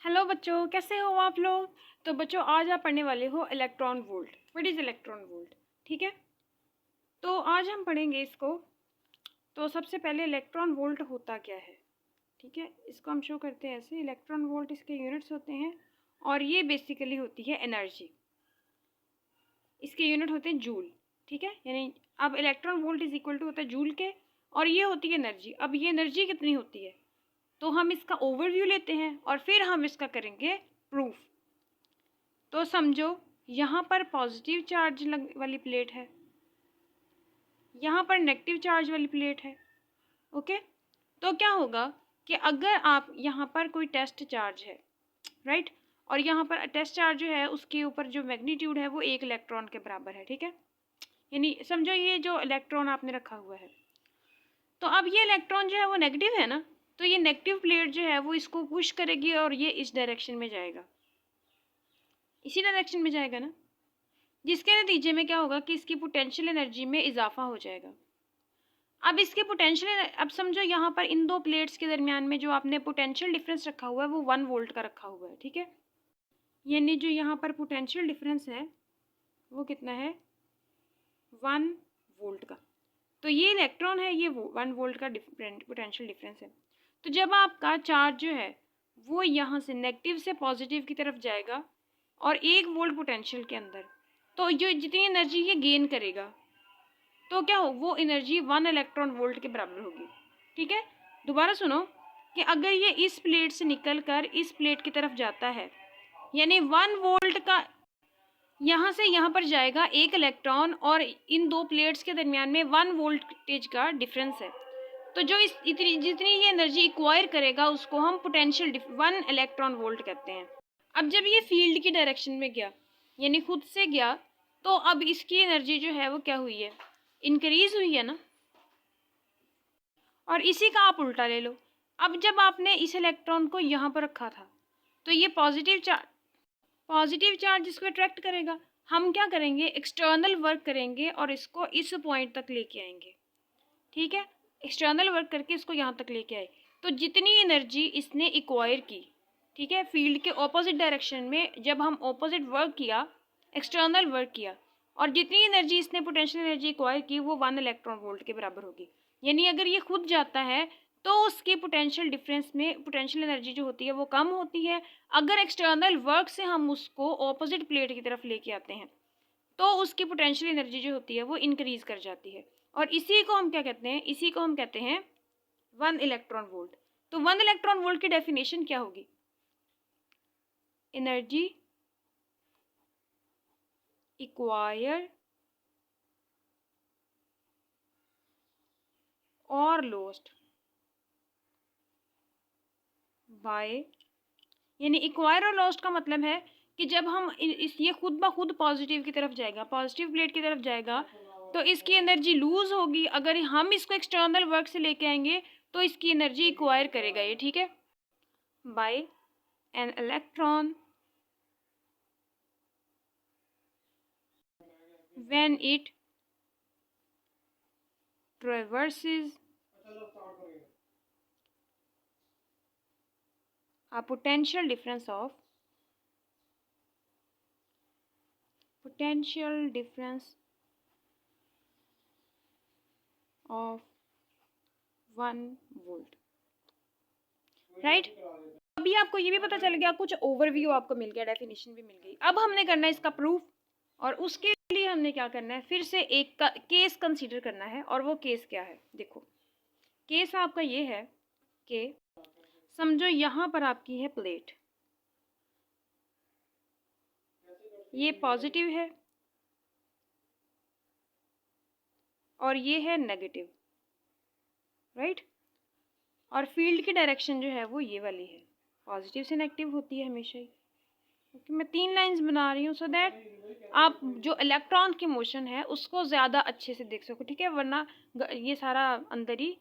Hello बच्चों, कैसे हो आप लोग। तो बच्चों आज आप पढ़ने वाले हो electron volt. What is electron volt. ठीक है, तो आज हम पढ़ेंगे इसको। तो सबसे पहले इलेक्ट्रॉन वोल्ट होता क्या है। ठीक है, इसको हम शो करते हैं ऐसे। इलेक्ट्रॉन वोल्ट इसके यूनिट्स होते हैं और ये बेसिकली होती है एनर्जी। इसके यूनिट होते हैं जूल। ठीक है, यानी अब electron volt is equal to होता है जूल के, और ये होती है एनर्जी। अब ये एनर्जी कितनी होती है, तो हम इसका ओवरव्यू लेते हैं और फिर हम इसका करेंगे प्रूफ। तो समझो यहाँ पर पॉजिटिव चार्ज वाली प्लेट है, यहाँ पर नेगेटिव चार्ज वाली प्लेट है। ओके, तो क्या होगा कि अगर आप यहाँ पर कोई टेस्ट चार्ज है, राइट, और यहाँ पर टेस्ट चार्ज जो है उसके ऊपर जो मैग्नीट्यूड है वो 1 इलेक्ट्रॉन के बराबर है। ठीक है, यानी समझो ये जो इलेक्ट्रॉन आपने रखा हुआ है, तो अब ये इलेक्ट्रॉन जो है वो नेगेटिव है ना, तो ये नेगेटिव प्लेट जो है वो इसको पुश करेगी और ये इस डायरेक्शन में जाएगा, इसी डायरेक्शन में जाएगा ना, जिसके नतीजे में क्या होगा कि इसकी पोटेंशियल एनर्जी में इजाफा हो जाएगा। अब इसके पोटेंशियल, अब समझो यहाँ पर इन दो प्लेट्स के दरमियान में जो आपने पोटेंशियल डिफरेंस रखा हुआ है वो 1 वोल्ट का रखा हुआ है। ठीक है, यानी जो यहाँ पर पोटेंशियल डिफरेंस है वो कितना है, 1 वोल्ट का। तो ये इलेक्ट्रॉन है, ये 1 वोल्ट का पोटेंशियल डिफरेंस है। तो जब आपका चार्ज जो है वो यहाँ से नेगेटिव से पॉजिटिव की तरफ जाएगा और 1 वोल्ट पोटेंशियल के अंदर, तो जो जितनी एनर्जी ये गेन करेगा तो क्या हो, वो एनर्जी 1 इलेक्ट्रॉन वोल्ट के बराबर होगी। ठीक है, दोबारा सुनो कि अगर ये इस प्लेट से निकल कर इस प्लेट की तरफ जाता है, यानी 1 वोल्ट का यहाँ से यहाँ पर जाएगा 1 इलेक्ट्रॉन, और इन दो प्लेट्स के दरमियान में 1 वोल्टेज का डिफरेंस है। तो जो इस इतनी जितनी ये एनर्जी इक्वायर करेगा उसको हम पोटेंशियल 1 इलेक्ट्रॉन वोल्ट कहते हैं। अब जब ये फील्ड की डायरेक्शन में गया, यानी खुद से गया, तो अब इसकी एनर्जी जो है वो क्या हुई है, इंक्रीज हुई है ना। और इसी का आप उल्टा ले लो। अब जब आपने इस इलेक्ट्रॉन को यहाँ पर रखा था, तो ये पॉजिटिव चार्ज इसको अट्रैक्ट करेगा। हम क्या करेंगे, एक्सटर्नल वर्क करेंगे और इसको इस पॉइंट तक लेके आएंगे। ठीक है, एक्सटर्नल वर्क करके इसको यहाँ तक लेके आए, तो जितनी एनर्जी इसने इक्वायर की, ठीक है, फील्ड के ऑपोजिट डायरेक्शन में जब हम ऑपोजिट वर्क किया, एक्सटर्नल वर्क किया, और जितनी एनर्जी इसने पोटेंशियल एनर्जी इक्वायर की वो 1 इलेक्ट्रॉन वोल्ट के बराबर होगी। यानी अगर ये खुद जाता है तो उसके पोटेंशियल डिफरेंस में पोटेंशियल एनर्जी जो होती है वो कम होती है। अगर एक्सटर्नल वर्क से हम उसको ऑपोजिट प्लेट की तरफ लेके आते हैं तो उसकी पोटेंशियल एनर्जी जो होती है वो इंक्रीज कर जाती है, और इसी को हम क्या कहते हैं, इसी को हम कहते हैं 1 इलेक्ट्रॉन वोल्ट। तो 1 इलेक्ट्रॉन वोल्ट की डेफिनेशन क्या होगी, एनर्जी इक्वायर और लॉस्ट बाय, यानी इक्वायर और लॉस्ट का मतलब है कि जब हम इस ये खुद ब खुद पॉजिटिव की तरफ जाएगा, पॉजिटिव प्लेट की तरफ जाएगा, तो इसकी एनर्जी लूज होगी। अगर हम इसको एक्सटर्नल वर्क से लेके आएंगे तो इसकी एनर्जी इक्वायर करेगा ये। ठीक है, by an electron when it traverses a potential difference of 1 volt, right. अभी आपको ये भी पता चल गया, कुछ ओवरव्यू आपको मिल गया, डेफिनेशन भी मिल गई। अब हमने करना है इसका प्रूफ, और उसके लिए हमने क्या करना है, फिर से एक केस कंसीडर करना है। और वो केस क्या है, देखो केस आपका ये है कि समझो यहाँ पर आपकी है प्लेट, ये पॉजिटिव है और ये है नेगेटिव, राइट। और फील्ड की डायरेक्शन जो है वो ये वाली है, पॉजिटिव से नेगेटिव होती है हमेशा ही। ओके, मैं 3 लाइंस बना रही हूँ सो दैट आप जो इलेक्ट्रॉन की मोशन है उसको ज़्यादा अच्छे से देख सको। ठीक है, वरना ये सारा अंदर ही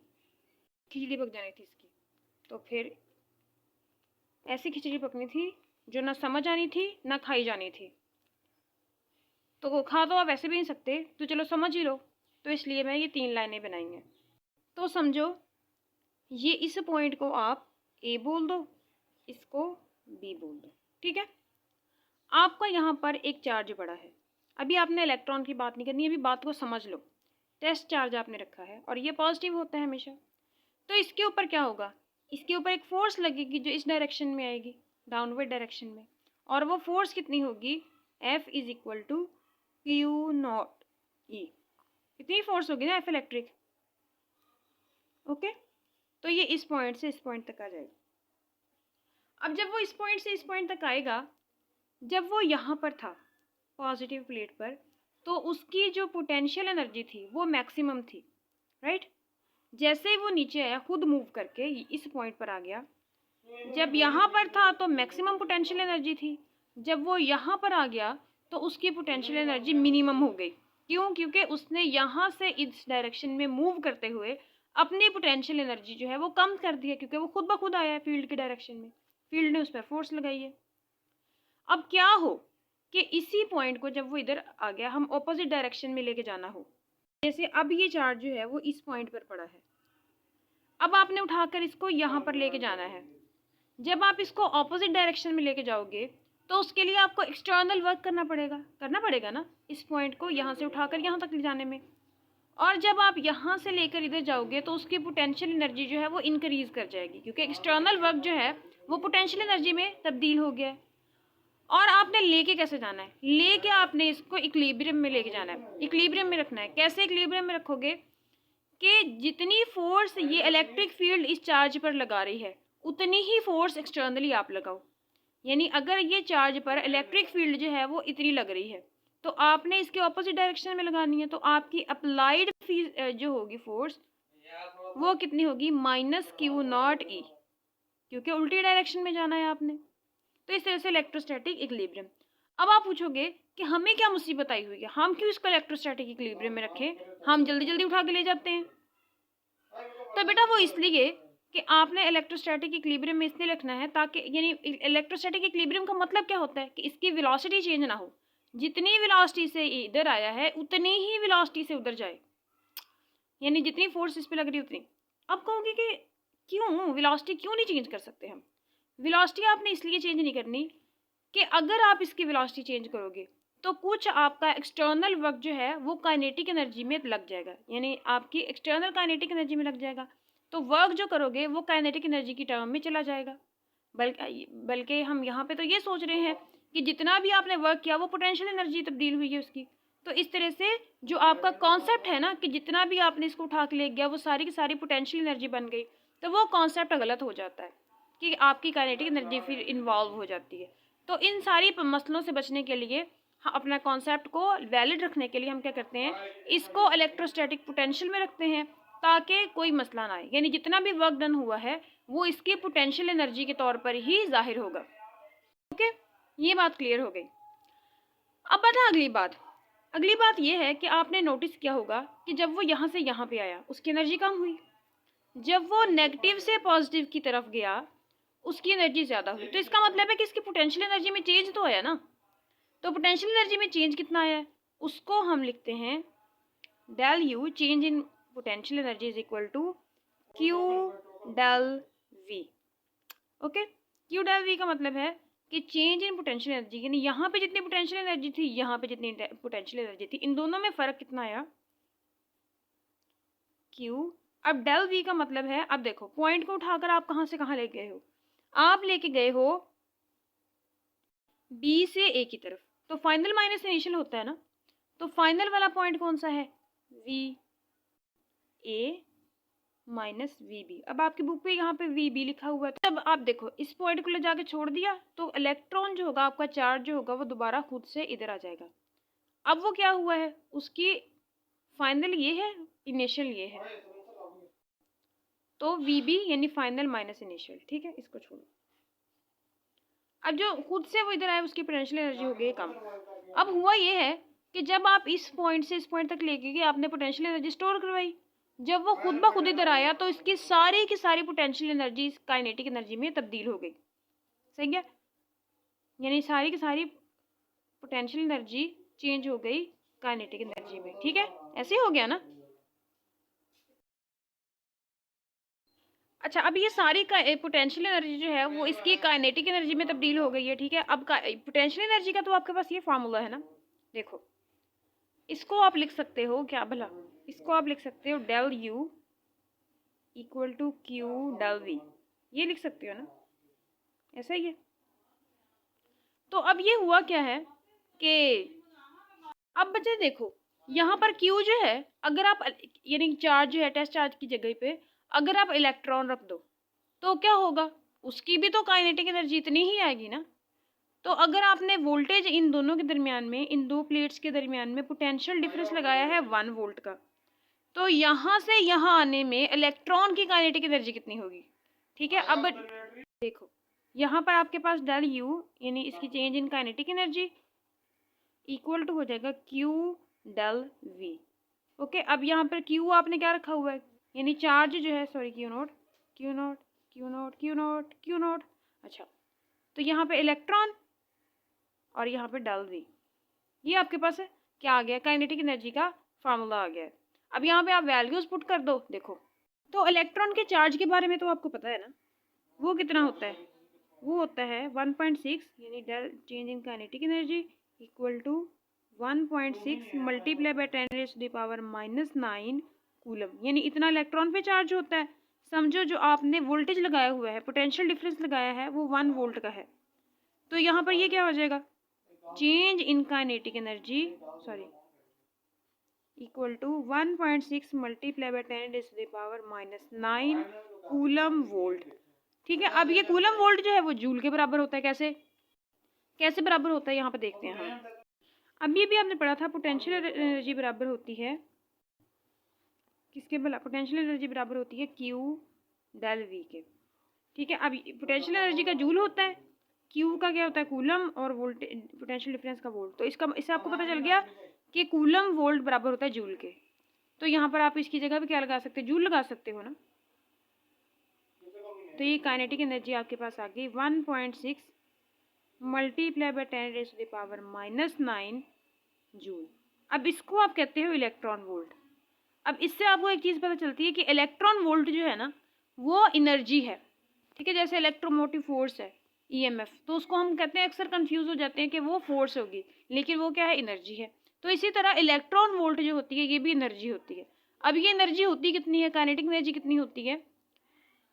खिचड़ी पक जानी थी इसकी, तो फिर ऐसी खिचड़ी पकनी थी जो ना समझ आनी थी ना खाई जानी थी। तो खा तो आप ऐसे भी नहीं सकते, तो चलो समझ ही लो, तो इसलिए मैं ये 3 लाइनें बनाई हैं। तो समझो ये इस पॉइंट को आप ए बोल दो, इसको बी बोल दो, ठीक है। आपका यहाँ पर एक चार्ज पड़ा है, अभी आपने इलेक्ट्रॉन की बात नहीं करनी, अभी बात को समझ लो। टेस्ट चार्ज आपने रखा है और ये पॉजिटिव होता है हमेशा, तो इसके ऊपर क्या होगा, इसके ऊपर एक फोर्स लगेगी जो इस डायरेक्शन में आएगी, डाउनवर्ड डायरेक्शन में, और वो फोर्स कितनी होगी, F is equal to Q naught E. इतनी फोर्स होगी ना F इलेक्ट्रिक, ओके। तो ये इस पॉइंट से इस पॉइंट तक आ जाएगा। अब जब वो इस पॉइंट से इस पॉइंट तक आएगा, जब वो यहाँ पर था पॉजिटिव प्लेट पर, तो उसकी जो पोटेंशियल एनर्जी थी वो मैक्सिमम थी, राइट। जैसे ही वो नीचे आया खुद मूव करके इस पॉइंट पर आ गया, जब यहाँ पर था तो मैक्सिमम पोटेंशियल एनर्जी थी, जब वो यहाँ पर आ गया तो उसकी पोटेंशियल एनर्जी मिनिमम हो गई। क्यों? क्योंकि उसने यहाँ से इस डायरेक्शन में मूव करते हुए अपनी पोटेंशियल एनर्जी जो है वो कम कर दी है, क्योंकि वो खुद ब खुद आया है फील्ड के डायरेक्शन में, फील्ड ने उस पर फोर्स लगाई है। अब क्या हो कि इसी पॉइंट को जब वो इधर आ गया, हम ऑपोजिट डायरेक्शन में लेके जाना हो, जैसे अब ये चार्ज जो है वो इस पॉइंट पर पड़ा है, अब आपने उठाकर इसको यहाँ पर लेके जाना है। जब आप इसको ऑपोजिट डायरेक्शन में लेके जाओगे तो उसके लिए आपको एक्सटर्नल वर्क करना पड़ेगा ना, इस पॉइंट को यहाँ से उठाकर यहाँ तक ले जाने में। और जब आप यहाँ से लेकर इधर जाओगे तो उसकी पोटेंशियल एनर्जी जो है वो इंक्रीज कर जाएगी, क्योंकि एक्सटर्नल वर्क जो है वो पोटेंशियल एनर्जी में तब्दील हो गया है। और आपने लेके कैसे जाना है, लेके आपने इसको इक्विलिब्रियम में लेके जाना है, इक्विलिब्रियम में रखना है। कैसे इक्विलिब्रियम में रखोगे कि जितनी फोर्स ये इलेक्ट्रिक फील्ड इस चार्ज पर लगा रही है उतनी ही फोर्स एक्सटर्नली आप लगाओ। यानी अगर ये चार्ज पर इलेक्ट्रिक फील्ड जो है वो इतनी लग रही है तो आपने इसके ऑपोजिट डायरेक्शन में लगानी है, तो आपकी अप्लाइड जो होगी फोर्स वो कितनी होगी, -Q0E, क्योंकि उल्टी डायरेक्शन में जाना है आपने। तो इस तरह से इलेक्ट्रोस्टैटिक इक्विलिब्रियम। अब आप पूछोगे कि हमें क्या मुसीबत आई हुई है, हम क्यों इसको इलेक्ट्रोस्टैटिक इक्विलिब्रियम में रखें, हम जल्दी जल्दी उठा के ले जाते हैं। तो बेटा वो इसलिए कि आपने इलेक्ट्रोस्टैटिक इक्विलिब्रियम में इसलिए रखना है ताकि, यानी इलेक्ट्रोस्टैटिक इक्विलिब्रियम का मतलब क्या होता है कि इसकी वेलोसिटी चेंज ना हो, जितनी वेलोसिटी से इधर आया है उतनी ही वेलोसिटी से उधर जाए, यानी जितनी फोर्स इस पे लग रही है उतनी। अब कहोगे कि क्यों वेलोसिटी क्यों नहीं चेंज कर सकते हम। वेलोसिटी आपने इसलिए चेंज नहीं करनी कि अगर आप इसकी वेलोसिटी चेंज करोगे तो कुछ आपका एक्सटर्नल वर्क जो है वो काइनेटिक एनर्जी में लग जाएगा, यानी आपकी एक्सटर्नल काइनेटिक एनर्जी में लग जाएगा, तो वर्क जो करोगे वो काइनेटिक एनर्जी की टर्म में चला जाएगा। बल्कि हम यहाँ पे तो ये सोच रहे हैं कि जितना भी आपने वर्क किया वो पोटेंशियल एनर्जी तब्दील हुई है उसकी। तो इस तरह से जो आपका कॉन्सेप्ट है ना कि जितना भी आपने इसको उठा के ले गया वो सारी की सारी पोटेंशियल एनर्जी बन गई, तो वो कॉन्सेप्ट गलत हो जाता है कि आपकी काइनेटिक एनर्जी फिर इन्वॉल्व हो जाती है। तो इन सारी मसलों से बचने के लिए अपना कॉन्सेप्ट को वैलिड रखने के लिए हम क्या करते हैं, इसको इलेक्ट्रोस्टैटिक पोटेंशियल में रखते हैं ताकि कोई मसला ना आए, यानी जितना भी वर्क डन हुआ है वो इसकी पोटेंशियल एनर्जी के तौर पर ही जाहिर होगा। ओके, ये बात क्लियर हो गई। अब बता अगली बात ये है कि आपने नोटिस किया होगा कि जब वो यहाँ से यहाँ पे आया उसकी एनर्जी कम हुई, जब वो नेगेटिव से पॉजिटिव की तरफ गया उसकी एनर्जी ज़्यादा हुई। तो इसका मतलब है कि इसकी पोटेंशियल एनर्जी में चेंज तो आया ना। तो पोटेंशियल एनर्जी में चेंज कितना आया है उसको हम लिखते हैं del U, change in potential energy is equal to Q del V. Okay, Q del V का मतलब है कि चेंज इन पोटेंशियल एनर्जी, यानी यहाँ पे जितनी पोटेंशियल एनर्जी थी यहाँ पे जितनी पोटेंशियल एनर्जी थी, इन दोनों में फ़र्क कितना आया, क्यू। अब डेल वी का मतलब है, अब देखो पॉइंट को उठाकर आप कहाँ से कहाँ ले गए हो, आप लेके गए हो बी से ए की तरफ, तो फाइनल माइनस इनिशियल होता है ना, तो फाइनल वाला पॉइंट कौन सा है, V A minus V B. अब आपकी बुक पे यहाँ पे वी बी लिखा हुआ है, तब आप देखो इस पॉइंट को ले जाके छोड़ दिया तो इलेक्ट्रॉन जो होगा आपका चार्ज जो होगा वो दोबारा खुद से इधर आ जाएगा। अब वो क्या हुआ है, उसकी फाइनल ये है, इनिशियल ये है, तो वी बी यानी फाइनल माइनस इनिशियल, ठीक है, इसको छोड़ो। अब जो खुद से वो इधर आया उसकी पोटेंशियल एनर्जी हो गई कम। अब हुआ ये है कि जब आप इस पॉइंट से इस पॉइंट तक लेके गए आपने पोटेंशियल एनर्जी स्टोर करवाई, जब वो खुद ब खुद इधर आया तो इसकी सारी की सारी पोटेंशियल एनर्जी काइनेटिक एनर्जी में तब्दील हो गई। सही है, यानी सारी की सारी पोटेंशियल एनर्जी चेंज हो गई काइनेटिक एनर्जी में। ठीक है, ऐसे हो गया ना। अच्छा, अब ये सारी का पोटेंशियल एनर्जी जो है वो इसकी काइनेटिक एनर्जी में तब्दील हो गई है, ठीक है। अब पोटेंशियल एनर्जी का तो आपके पास ये फार्मूला है ना, देखो इसको आप लिख सकते हो क्या भला, इसको आप लिख सकते हो del U equal to Q del V, ये लिख सकते हो ना, ऐसा ही है। तो अब ये हुआ क्या है कि अब बच्चे देखो यहाँ पर Q जो है, अगर आप यानी चार्ज जो है टेस्ट चार्ज की जगह पे अगर आप इलेक्ट्रॉन रख दो तो क्या होगा, उसकी भी तो काइनेटिक एनर्जी इतनी ही आएगी ना। तो अगर आपने वोल्टेज इन दोनों के दरमियान में, इन दो प्लेट्स के दरमियान में पोटेंशियल डिफरेंस लगाया है 1 वोल्ट का, तो यहाँ से यहाँ आने में इलेक्ट्रॉन की काइनेटिक एनर्जी कितनी होगी, ठीक है। अब देखो यहाँ पर आपके पास डेल यू यानी इसकी change in kinetic energy equal to हो जाएगा क्यू डेल वी। ओके, अब यहाँ पर क्यू आपने क्या रखा हुआ है, यानी चार्ज जो है, sorry Q note Q note Q note Q note Q note. अच्छा, तो यहाँ पे इलेक्ट्रॉन और यहाँ पे डेल वी, ये आपके पास है क्या आ गया, काइनेटिक एनर्जी का फार्मूला आ गया है। अब यहाँ पे आप वैल्यूज पुट कर दो, देखो तो इलेक्ट्रॉन के चार्ज के बारे में तो आपको पता है ना, वो कितना होता है, वो होता है 1.6 यानी del change in kinetic energy equal to 1.6 multiply by 10⁻⁻⁹ coulomb, यानी इतना इलेक्ट्रॉन पे चार्ज होता है। समझो जो आपने वोल्टेज लगाया हुआ है, पोटेंशियल डिफरेंस लगाया है वो 1 वोल्ट का है, तो यहाँ पर ये क्या हो जाएगा, change in kinetic energy sorry equal to 1.6 multiply by 10⁻⁹ coulomb volt, ठीक है। अब ये कूलम वोल्ट जो है वो जूल के बराबर होता है, कैसे कैसे बराबर होता है यहाँ पे देखते हैं हम। अभी भी आपने पढ़ा था पोटेंशियल एनर्जी बराबर होती है किसके, भला पोटेंशियल एनर्जी बराबर होती है क्यू डेल वी के, ठीक है। अब पोटेंशियल एनर्जी का जूल होता है, क्यू का क्या होता है कूलम, और वोल्ट पोटेंशियल डिफरेंस का वोल्ट, तो इससे आपको पता चल गया कि कूलम वोल्ट बराबर होता है जूल के। तो यहाँ पर आप इसकी जगह भी क्या लगा सकते हैं, जूल लगा सकते हो ना। तो ये काइनेटिक एनर्जी आपके पास आ गई 1.6 मल्टीप्लाई बाय 10⁻⁻⁹ जूल। अब इसको आप कहते हो इलेक्ट्रॉन वोल्ट। अब इससे आपको एक चीज़ पता चलती है कि इलेक्ट्रॉन वोल्ट जो है ना वो एनर्जी है, ठीक है। जैसे इलेक्ट्रोमोटिव फोर्स है ईएमएफ, तो उसको हम कहते हैं, अक्सर कंफ्यूज हो जाते हैं कि वो फोर्स होगी, लेकिन वो क्या है, एनर्जी है। तो इसी तरह इलेक्ट्रॉन वोल्ट जो होती है ये भी एनर्जी होती है। अब ये एनर्जी होती कितनी है, काइनेटिक एनर्जी कितनी होती है,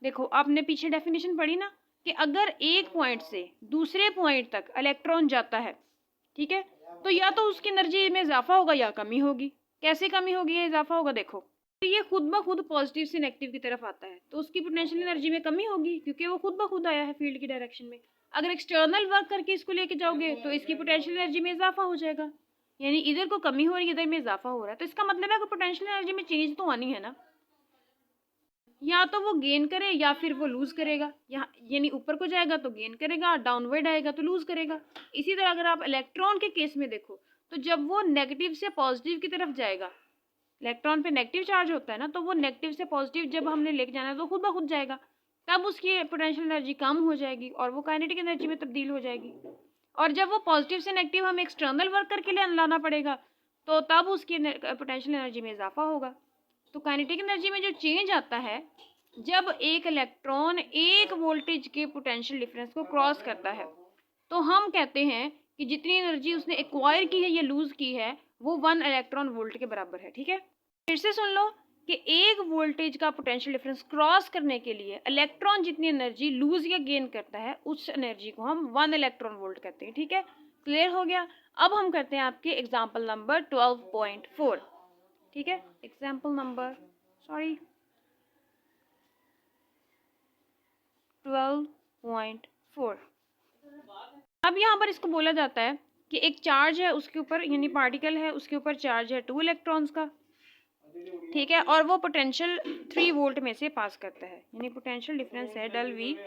देखो आपने पीछे डेफिनेशन पढ़ी ना कि अगर एक पॉइंट से दूसरे पॉइंट तक इलेक्ट्रॉन जाता है, ठीक है, तो या तो उसकी एनर्जी में इजाफा होगा या कमी होगी। कैसे कमी होगी या इजाफा होगा, देखो तो ये खुद ब खुद पॉजिटिव से नेगेटिव की तरफ आता है, तो उसकी पोटेंशियल एनर्जी में कमी होगी क्योंकि वो खुद ब खुद आया है फील्ड की डायरेक्शन में। अगर एक्सटर्नल वर्क करके इसको लेके जाओगे तो इसकी पोटेंशियल एनर्जी में इजाफा हो जाएगा, यानी इधर को कमी हो रही है इधर में इजाफा हो रहा है। तो इसका मतलब है कि पोटेंशियल एनर्जी में चेंज तो आनी है ना, या तो वो गेन करे या फिर वो लूज करेगा, यहाँ यानी ऊपर को जाएगा तो गेन करेगा, डाउनवर्ड आएगा तो लूज करेगा। इसी तरह अगर आप इलेक्ट्रॉन के केस में देखो तो जब वो नेगेटिव से पॉजिटिव की तरफ जाएगा, इलेक्ट्रॉन पे नेगेटिव चार्ज होता है ना, तो वो नेगेटिव से पॉजिटिव जब हमने लेके जाना है तो खुद ब खुद जाएगा, तब उसकी पोटेंशियल एनर्जी कम हो जाएगी और वो काइनेटिक एनर्जी में तब्दील हो जाएगी। और जब वो पॉजिटिव से नेगेटिव हमें एक्सटर्नल वर्क करके लिए लाना पड़ेगा तो तब उसकी पोटेंशियल एनर्जी में इजाफा होगा। तो काइनेटिक एनर्जी में जो चेंज आता है जब एक इलेक्ट्रॉन एक वोल्टेज के पोटेंशियल डिफरेंस को क्रॉस करता है, तो हम कहते हैं कि जितनी एनर्जी उसने एक्वायर की है या लूज की है वो 1 इलेक्ट्रॉन वोल्ट के बराबर है, ठीक है। फिर से सुन लो कि एक वोल्टेज का पोटेंशियल डिफरेंस क्रॉस करने के लिए इलेक्ट्रॉन जितनी एनर्जी लूज या गेन करता है उस एनर्जी को हम 1 इलेक्ट्रॉन वोल्ट कहते हैं, ठीक है। क्लियर हो गया। अब हम करते हैं आपके एग्जाम्पल नंबर 12.4, ठीक है। Example number 12.4। अब यहाँ पर इसको बोला जाता है कि एक चार्ज है उसके ऊपर, यानी पार्टिकल है उसके ऊपर चार्ज है 2 इलेक्ट्रॉन्स का, ठीक है, और वो पोटेंशियल 3 वोल्ट में से पास करता है, यानी पोटेंशियल डिफरेंस है डेल वी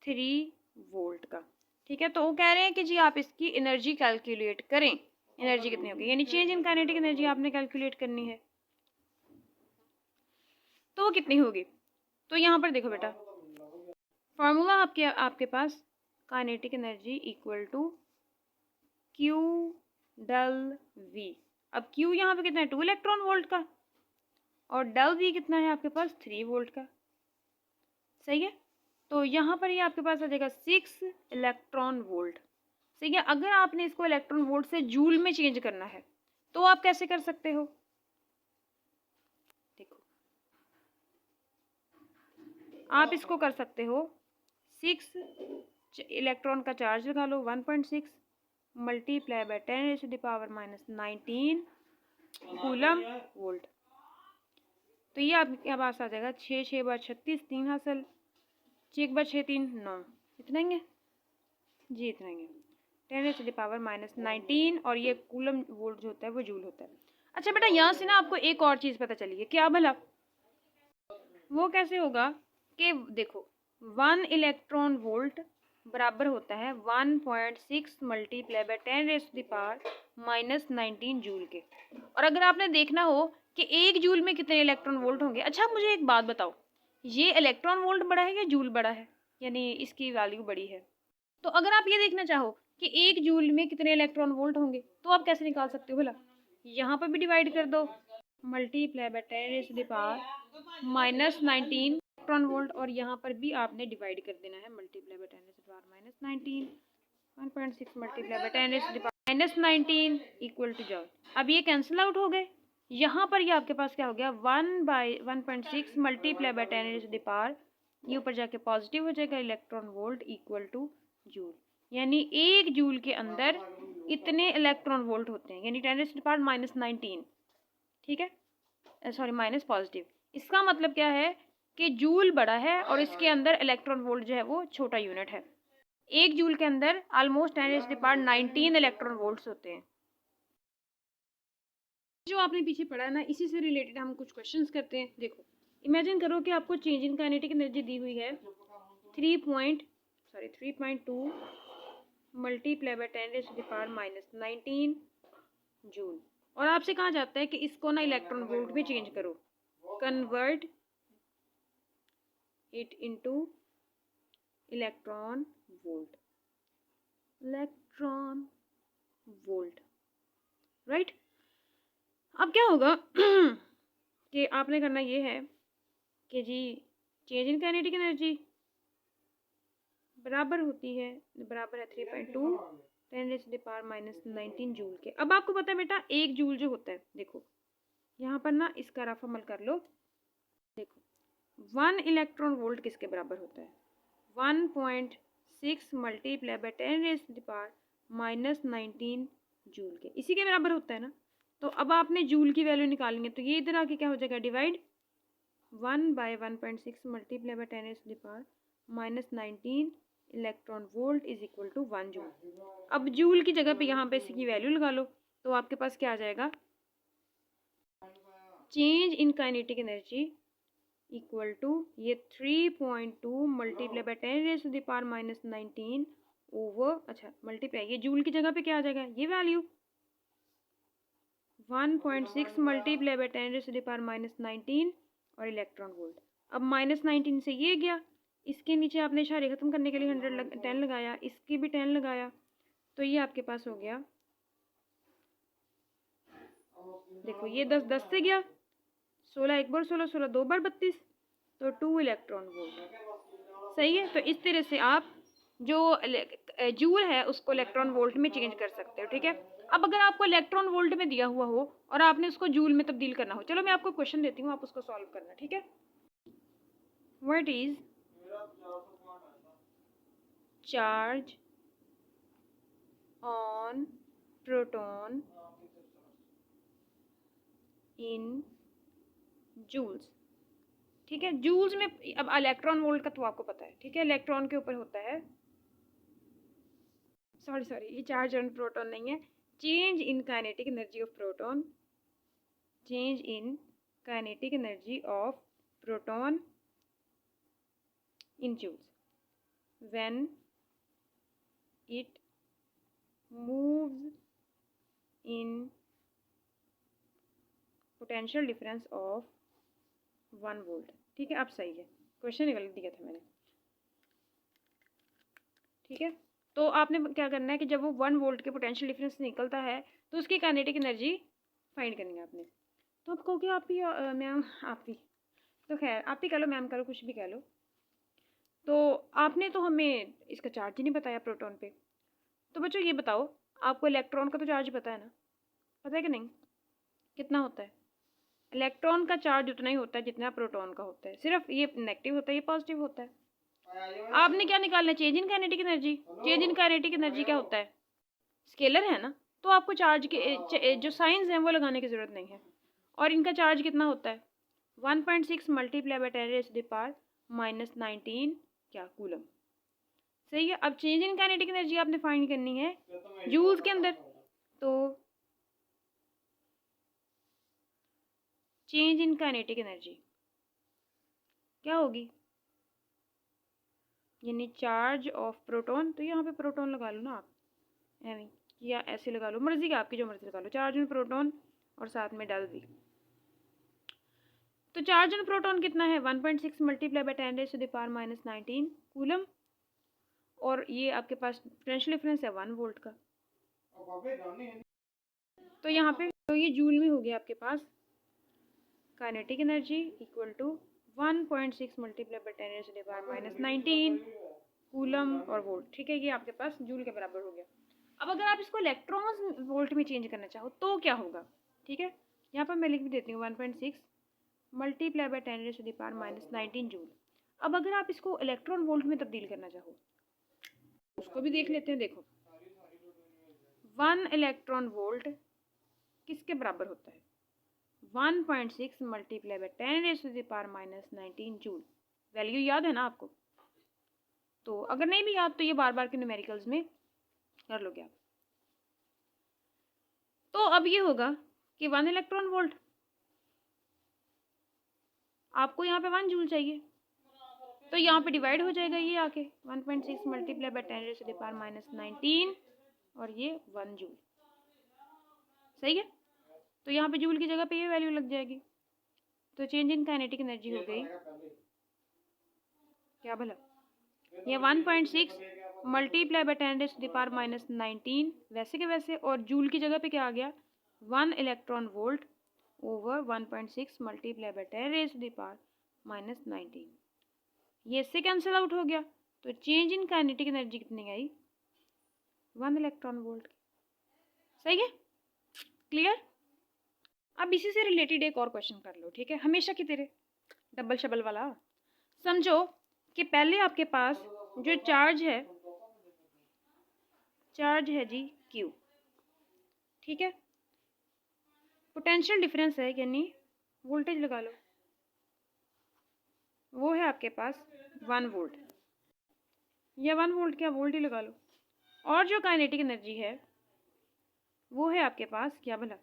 3 वोल्ट का, ठीक है। तो वो कह रहे हैं कि जी आप इसकी एनर्जी कैलकुलेट करें, एनर्जी कितनी होगी, यानी चेंज इन काइनेटिक एनर्जी आपने कैलकुलेट करनी है, तो वो कितनी होगी। तो यहाँ पर देखो बेटा फॉर्मूला आपके पास kinetic energy equal to Q del V. अब क्यू यहाँ पे कितना है 2 इलेक्ट्रॉन वोल्ट का और डेल वी कितना है आपके पास 3 वोल्ट का, सही है। तो यहाँ पर ये आपके पास आ जाएगा 6 इलेक्ट्रॉन वोल्ट। सही है। अगर आपने इसको इलेक्ट्रॉन वोल्ट से जूल में चेंज करना है तो आप कैसे कर सकते हो, देखो आप इसको कर सकते हो 6 इलेक्ट्रॉन का चार्ज लगा लो 1.6 मल्टीप्लाई बाय 10⁻⁻19 कूलम वोल्ट। तो ये आपके पास आ जाएगा 6 6 बार 36 3 हासिल 6 बार 6 3 9 इतना ही है जी, इतना ही है 10⁻⁻19 और ये कूलम वोल्ट जो होता है वो जूल होता है। अच्छा बेटा यहाँ से ना आपको एक और चीज़ पता चली है, क्या भला? वो कैसे होगा कि देखो 1 इलेक्ट्रॉन वोल्ट बराबर होता है 1.6 मल्टीप्लाई बाय 10⁻⁻19 जूल के। और अगर आपने देखना हो कि एक जूल में कितने इलेक्ट्रॉन वोल्ट होंगे, अच्छा मुझे एक बात बताओ, ये इलेक्ट्रॉन वोल्ट बड़ा है या जूल बड़ा है, यानी इसकी वैल्यू बड़ी है? तो अगर आप ये देखना चाहो कि एक जूल में कितने इलेक्ट्रॉन वोल्ट होंगे तो आप कैसे निकाल सकते हो भला? यहाँ पर भी डिवाइड कर दो मल्टीप्लाई बाय 10⁻⁻19 इलेक्ट्रॉन वोल्ट, और यहाँ पर भी आपने डिवाइड कर देना है multiply by 10⁻⁻19 1.6 multiply by 10⁻⁻19 equal to joule. अब ये कैंसिल आउट हो गए। यहाँ पर ये आपके पास क्या हो गया 1/1.6 मल्टीप्लाई बाय 10⁻⁻, ये ऊपर जाके पॉजिटिव हो जाएगा electron volt equal two joule. यानी एक जूल के अंदर इतने इलेक्ट्रॉन वोल्ट होते हैं, यानी 10⁻⁻19, ठीक है, सॉरी माइनस पॉजिटिव। इसका मतलब क्या है कि जूल बड़ा है और इसके अंदर इलेक्ट्रॉन वोल्ट जो है वो छोटा यूनिट है। एक जूल के अंदर ऑलमोस्ट 10⁻19 इलेक्ट्रॉन वोल्ट्स होते हैं। जो आपने पीछे पढ़ा है ना, इसी से रिलेटेड हम कुछ क्वेश्चंस करते हैं। देखो इमेजिन करो कि आपको चेंज इन काइनेटिक एनर्जी दी हुई है 3.2 मल्टीप्लाई बाय 10⁻⁻19 जूल, और आपसे कहा जाता है कि इसको ना इलेक्ट्रॉन वोल्ट में चेंज करो, convert it into electron volt, electron volt, right. अब क्या होगा कि आपने करना ये है कि जी चेंज इन काइनेटिक एनर्जी बराबर होती है 3.2 10⁻⁻19 जूल के। अब आपको पता है बेटा एक जूल जो होता है, देखो यहाँ पर ना इसका रफ अमल कर लो। देखो 1 इलेक्ट्रॉन वोल्ट किसके बराबर होता है 1.6 मल्टीप्लाई बाय 10⁻⁻19 जूल के, इसी के बराबर होता है ना। तो अब आपने जूल की वैल्यू निकालेंगे तो ये इधर आके क्या हो जाएगा divide 1/1.6 multiply by 10⁻⁻19 electron volt is equal to 1 joule. अब जूल की जगह पे यहाँ पे इसकी वैल्यू लगा लो तो आपके पास क्या आ जाएगा change in kinetic energy equal to ये 3.2 मल्टीप्लाई बाय 10⁻⁻19 ओवर, अच्छा मल्टीप्लाई, ये जूल की जगह पे क्या आ जाएगा ये वैल्यू 1.6 मल्टीप्लाई बाय 10⁻⁻19 और इलेक्ट्रॉन वोल्ट। अब -19 से ये गया, इसके नीचे आपने इशारे ख़त्म करने के लिए 10 लगाया, इसकी भी 10 लगाया, तो ये आपके पास हो गया, देखो ये 10 से गया, 16 एक बार 16 16 दो बार 32, तो 2 इलेक्ट्रॉन वोल्ट। सही है। तो इस तरह से आप जो जूल है उसको इलेक्ट्रॉन वोल्ट में चेंज कर सकते हो, ठीक है। अब अगर आपको इलेक्ट्रॉन वोल्ट में दिया हुआ हो और आपने उसको जूल में तब्दील करना हो, चलो मैं आपको क्वेश्चन देती हूँ, आप उसको सॉल्व करना, ठीक है। What is charge on proton in joules, ठीक है। जूल्स में अब इलेक्ट्रॉन वोल्ट का तो आपको पता है, ठीक है, इलेक्ट्रॉन के ऊपर होता है, सॉरी ये चार्ज ऑन प्रोटॉन नहीं है, change in kinetic energy of proton, change in kinetic energy of proton in joules when it moves in potential difference of 1 volt, ठीक है। अब सही है, क्वेश्चन ही गलत दिया था मैंने, ठीक है। तो आपने क्या करना है कि जब वो 1 वोल्ट के पोटेंशियल डिफरेंस निकलता है तो उसकी काइनेटिक एनर्जी फाइंड करनी है आपने। तो आप कहोगे आप ही मैम, आप ही, तो खैर आप ही कह लो, मैम करो, कुछ भी कह लो, तो आपने तो हमें इसका चार्ज ही नहीं बताया प्रोटॉन पे। तो बच्चों ये बताओ, आपको इलेक्ट्रॉन का तो चार्ज पता है ना, पता है कि नहीं, कितना होता है? इलेक्ट्रॉन का चार्ज उतना ही होता है जितना प्रोटॉन का होता है, सिर्फ ये नेगेटिव होता है, ये पॉजिटिव होता है। आपने क्या निकालना है? Change in kinetic energy. Change in kinetic energy क्या होता है? स्केलर है ना, तो आपको चार्ज के जो साइंस हैं वो लगाने की ज़रूरत नहीं है। और इनका चार्ज कितना होता है? 1.6 मल्टीप्लाई बाई 10⁻⁻19 क्या कूलम। सही है। अब चेंज इन काइनेटिक एनर्जी आपने फाइंड करनी है जूल्स के अंदर। तो चेंज इन काइनेटिक एनर्जी क्या होगी? यानी चार्ज ऑफ प्रोटॉन, तो यहाँ पे प्रोटॉन लगा लो ना आप, ऐਵੇਂ या ऐसे लगा लो, मर्जी का आपकी, जो मर्जी लगा लो। चार्ज ऑन प्रोटॉन और साथ में डाल दी। तो चार्ज ऑन प्रोटॉन कितना है? 1.6 मल्टीप्लाई बाई 10⁻⁻19 कूलम। और ये आपके पास पोटेंशियल डिफरेंस है 1 वोल्ट का। तो यहाँ पे तो ये जूल में हो गया आपके पास kinetic energy equal to 1.6 multiply by 10⁻⁻19 coulomb और वोल्ट। ठीक है, ये आपके पास जूल के बराबर हो गया। अब अगर आप इसको इलेक्ट्रॉन वोल्ट में चेंज करना चाहो तो क्या होगा? ठीक है, यहाँ पर मैं लिख भी देती हूँ 1.6 मल्टीप्लाई बाई 10⁻⁻19 जूल। अब अगर आप इसको इलेक्ट्रॉन वोल्ट में तब्दील करना चाहो उसको भी देख लेते हैं। देखो 1 इलेक्ट्रॉन वोल्ट किसके बराबर होता है? 1.6 मल्टीप्लाई बाई 10⁻⁻19 जूल। वैल्यू याद है ना आपको? तो अगर नहीं भी याद तो ये बार बार के न्यूमेरिकल्स में कर लोगे आप। तो अब ये होगा कि 1 इलेक्ट्रॉन वोल्ट, आपको यहाँ पे 1 जूल चाहिए, तो यहाँ पे डिवाइड हो जाएगा ये आके 1.6 मल्टीप्लाई बाई 10⁻⁻19 और ये 1 जूल। सही है। तो यहाँ पे जूल की जगह पे ये वैल्यू लग जाएगी। तो चेंज इन काइनेटिक एनर्जी हो गई क्या भला? ये 1.6 मल्टीप्लाई बाई 10⁻⁻19 वैसे के वैसे, और जूल की जगह पे क्या आ गया? 1 electron volt over 1.6 multiply by 10⁻⁻19। ये इससे कैंसिल आउट हो गया। तो चेंज इन काइनेटिक एनर्जी कितनी आई? 1 इलेक्ट्रॉन वोल्ट। सही है, क्लियर। अब इसी से रिलेटेड एक और क्वेश्चन कर लो। ठीक है, हमेशा की तेरे डबल शबल वाला। समझो कि पहले आपके पास जो चार्ज है जी Q। ठीक है, पोटेंशियल डिफरेंस है यानी वोल्टेज लगा लो, वो है आपके पास 1 वोल्ट, या 1 वोल्ट क्या, वोल्ट ही लगा लो। और जो काइनेटिक एनर्जी है वो है आपके पास क्या भला?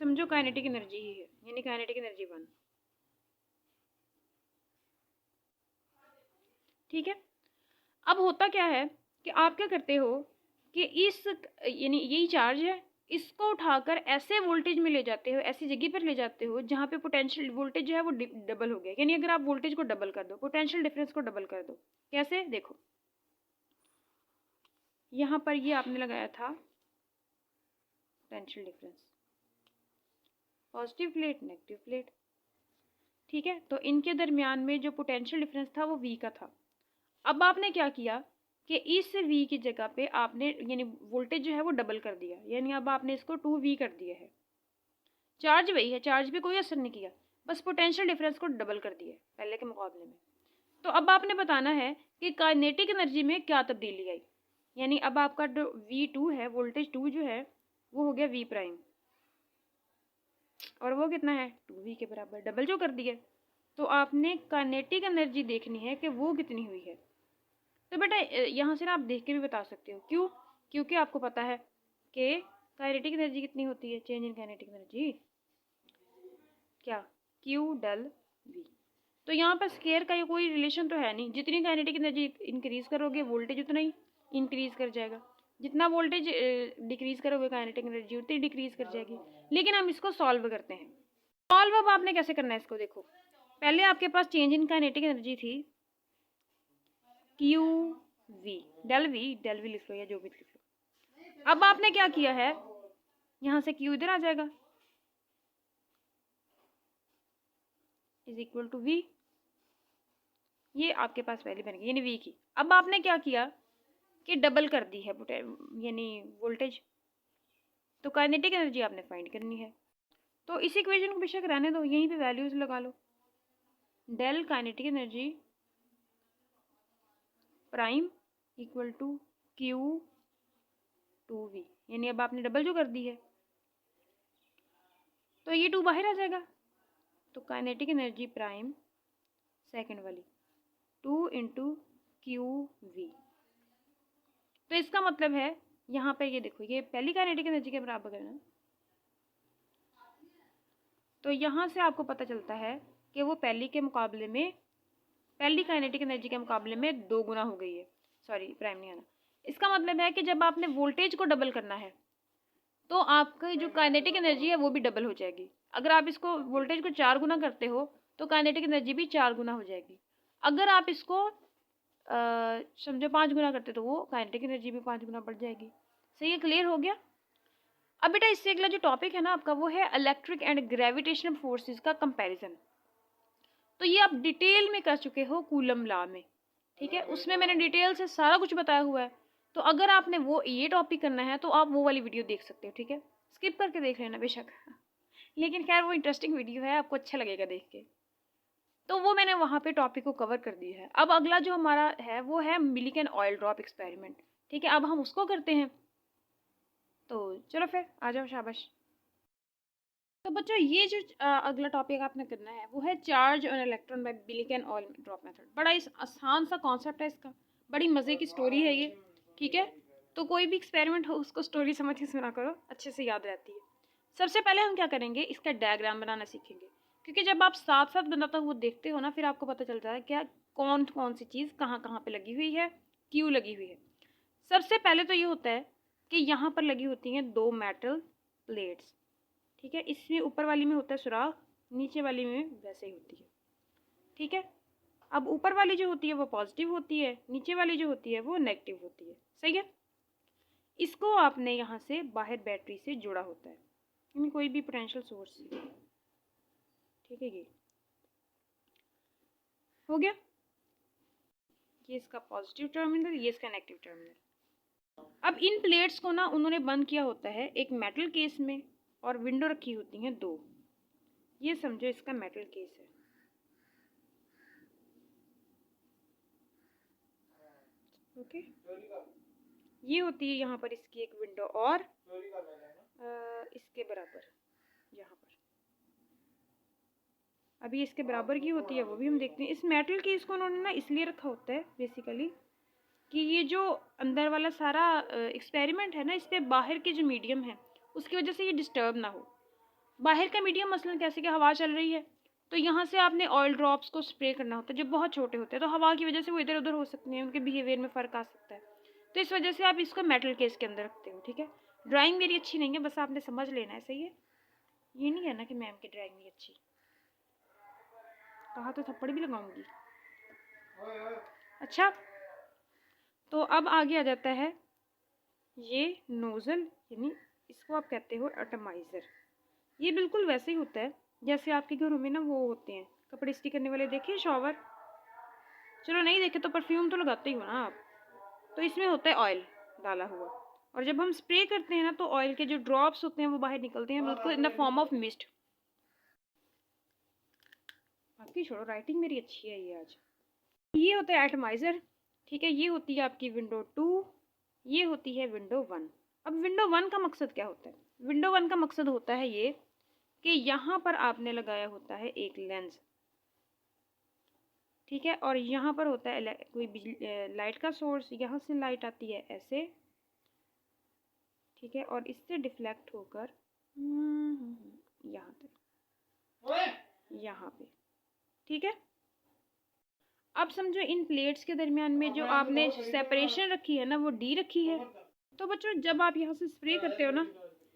समझो काइनेटिक एनर्जी ही है, यानी काइनेटिक एनर्जी 1। ठीक है, अब होता क्या है कि आप क्या करते हो कि इस यानी यही चार्ज है, इसको उठाकर ऐसे वोल्टेज में ले जाते हो, ऐसी जगह पर ले जाते हो जहाँ पे पोटेंशियल वोल्टेज जो है वो डबल हो गया। यानी अगर आप वोल्टेज को डबल कर दो, पोटेंशियल डिफरेंस को डबल कर दो। कैसे? देखो यहाँ पर ये आपने लगाया था potential difference, positive plate negative plate. ठीक है, तो इनके दरमियान में जो पोटेंशियल डिफरेंस था वो V का था। अब आपने क्या किया कि इस V की जगह पे आपने यानी वोल्टेज जो है वो डबल कर दिया, यानी अब आपने इसको 2V कर दिया है। चार्ज वही है, चार्ज पे कोई असर नहीं किया, बस पोटेंशियल डिफरेंस को डबल कर दिया है पहले के मुकाबले में। तो अब आपने बताना है कि काइनेटिक एनर्जी में क्या तब्दीली आई। यानी अब आपका जो V2 है, वोल्टेज 2 जो है वो हो गया V प्राइम, और वो कितना है? 2V के बराबर, डबल जो कर दिया। तो आपने काइनेटिक एनर्जी देखनी है कि वो कितनी हुई है। तो बेटा यहाँ से ना आप देख के भी बता सकते हो। क्यों? क्योंकि आपको पता है कि काइनेटिक एनर्जी कितनी होती है, चेंज इन काइनेटिक एनर्जी क्या? Q del V। तो यहाँ पर स्केयर का ये कोई रिलेशन तो है नहीं, जितनी काइनेटिक एनर्जी इंक्रीज करोगे वोल्टेज उतना ही इंक्रीज कर जाएगा, जितना वोल्टेज डिक्रीज करोगे काइनेटिक एनर्जी उतनी डिक्रीज कर जाएगी। लेकिन हम इसको सॉल्व करते हैं। सॉल्व अब आपने कैसे करना है इसको? देखो पहले आपके पास चेंज इन काइनेटिक एनर्जी थी Q V, डेल V लिख लो या जो भी लिख लो। अब आपने क्या किया है, यहाँ से Q इधर आ जाएगा इज इक्वल टू V, ये आपके पास वैल्यू बन गई यानी V की। अब आपने क्या किया कि डबल कर दी है यानी वोल्टेज, तो काइनेटिक एनर्जी आपने फाइंड करनी है। तो इस इक्वेशन को बेशक रहने दो, यहीं पे वैल्यूज लगा लो। Del kinetic energy prime equal to Q2V, यानी अब आपने डबल जो कर दी है तो ये 2 बाहर आ जाएगा। तो काइनेटिक एनर्जी प्राइम सेकंड वाली 2 इंटू QV। तो इसका मतलब है यहाँ पे ये देखो, ये पहली काइनेटिक एनर्जी के बराबर है ना, तो यहाँ से आपको पता चलता है कि वो पहली के मुकाबले में, पहली काइनेटिक एनर्जी के मुकाबले में 2 गुना हो गई है। सॉरी, प्राइम नहीं आना। इसका मतलब है कि जब आपने वोल्टेज को डबल करना है तो आपकी जो काइनेटिक एनर्जी है वो भी डबल हो जाएगी। अगर आप इसको वोल्टेज को 4 गुना करते हो तो काइनेटिक एनर्जी भी 4 गुना हो जाएगी। अगर आप इसको समझो 5 गुना करते तो वो काइनेटिक एनर्जी भी 5 गुना बढ़ जाएगी। सही है, क्लियर हो गया। अब बेटा इससे अगला जो टॉपिक है ना आपका वो है इलेक्ट्रिक एंड ग्रेविटेशनल फोर्सेस का कंपैरिजन। तो ये आप डिटेल में कर चुके हो कूलम लॉ में, ठीक है, उसमें मैंने डिटेल से सारा कुछ बताया हुआ है। तो अगर आपने वो ये टॉपिक करना है तो आप वो वाली वीडियो देख सकते हो, ठीक है, स्किप करके देख लेना बेशक लेकिन खैर वो इंटरेस्टिंग वीडियो है, आपको अच्छा लगेगा देख के। तो वो मैंने वहाँ पे टॉपिक को कवर कर दिया है। अब अगला जो हमारा है वो है milk and oil drop experiment, ठीक है, अब हम उसको करते हैं। तो चलो फिर आ जाओ, शाबाश। तो बच्चों ये जो अगला टॉपिक आपने करना है वो है charge on electron by milk and oil drop method. बड़ा इस आसान सा कॉन्सेप्ट है इसका, बड़ी मज़े की स्टोरी है ये, ठीक है। तो कोई भी एक्सपेरिमेंट हो उसको स्टोरी समझ के सुना करो, अच्छे से याद रहती है। सबसे पहले हम क्या करेंगे, इसका डायग्राम बनाना सीखेंगे, क्योंकि जब आप साथ साथ बनाता हुआ देखते हो ना फिर आपको पता चलता है क्या कौन कौन सी चीज़ कहाँ कहाँ पे लगी हुई है, क्यों लगी हुई है। सबसे पहले तो ये होता है कि यहाँ पर लगी होती हैं 2 मेटल प्लेट्स, ठीक है, इसमें ऊपर वाली में होता है सुराख, नीचे वाली में वैसे ही होती है, ठीक है। अब ऊपर वाली जो होती है वो पॉजिटिव होती है, नीचे वाली जो होती है वो नेगेटिव होती है, सही है। इसको आपने यहाँ से बाहर बैटरी से जुड़ा होता है, यानी कोई भी पोटेंशियल सोर्स, ठीक है। ये हो गया, ये इसका पॉजिटिव टर्मिनल, ये इसका नेगेटिव टर्मिनल। अब इन प्लेट्स को ना उन्होंने बंद किया होता है एक मेटल केस में, और विंडो रखी होती हैं 2। ये समझो इसका मेटल केस है, ओके। ये होती है यहाँ पर इसकी एक विंडो, और इसके बराबर यहाँ पर, अभी इसके बराबर की होती है वो भी हम देखते हैं। इस मेटल केस को उन्होंने ना इसलिए रखा होता है बेसिकली कि ये जो अंदर वाला सारा एक्सपेरिमेंट है ना, इस पर बाहर के जो मीडियम है उसकी वजह से ये डिस्टर्ब ना हो। बाहर का मीडियम मसलन कैसे कि हवा चल रही है, तो यहाँ से आपने ऑयल ड्रॉप्स को स्प्रे करना होता है जो बहुत छोटे होते हैं, तो हवा की वजह से वो इधर उधर हो सकते हैं, उनके बिहेवियर में फ़र्क आ सकता है। तो इस वजह से आप इसको मेटल केस के अंदर रखते हो, ठीक है। ड्राइंग मेरी अच्छी नहीं है, बस आपने समझ लेना है, सही है। ये नहीं है ना कि मैम की ड्राइंग नहीं अच्छी, कहा तो थप्पड़ भी लगाऊंगी। अच्छा, तो अब आगे आ जाता है ये नोज़ल, यानी इसको आप कहते हो एटमाइज़र। ये बिल्कुल वैसे ही होता है जैसे आपके घरों में ना वो होते हैं कपड़े इस्त्री करने वाले, देखिए शॉवर, चलो नहीं देखे तो परफ्यूम तो लगाते ही हो ना आप। तो इसमें होता है ऑयल डाला हुआ, और जब हम स्प्रे करते हैं ना तो ऑयल के जो ड्रॉप्स होते हैं वो बाहर निकलते हैं बिल्कुल in the form of mist. बाकी छोड़ो, राइटिंग मेरी अच्छी है ये आज। ये होता है एटमाइज़र, ठीक है। ये होती है आपकी विंडो 2, ये होती है विंडो 1। अब विंडो 1 का मकसद क्या होता है, विंडो 1 का मकसद होता है ये कि यहाँ पर आपने लगाया होता है एक लेंस, ठीक है, और यहाँ पर होता है कोई बिजली लाइट का सोर्स, यहाँ से लाइट आती है ऐसे, ठीक है, और इससे डिफ्लेक्ट होकर यहाँ तक, यहाँ पे, ठीक है। अब समझो इन प्लेट्स के दरमियान में जो आपने सेपरेशन रखी है ना वो डी रखी है। तो बच्चों जब आप यहाँ से स्प्रे करते हो ना,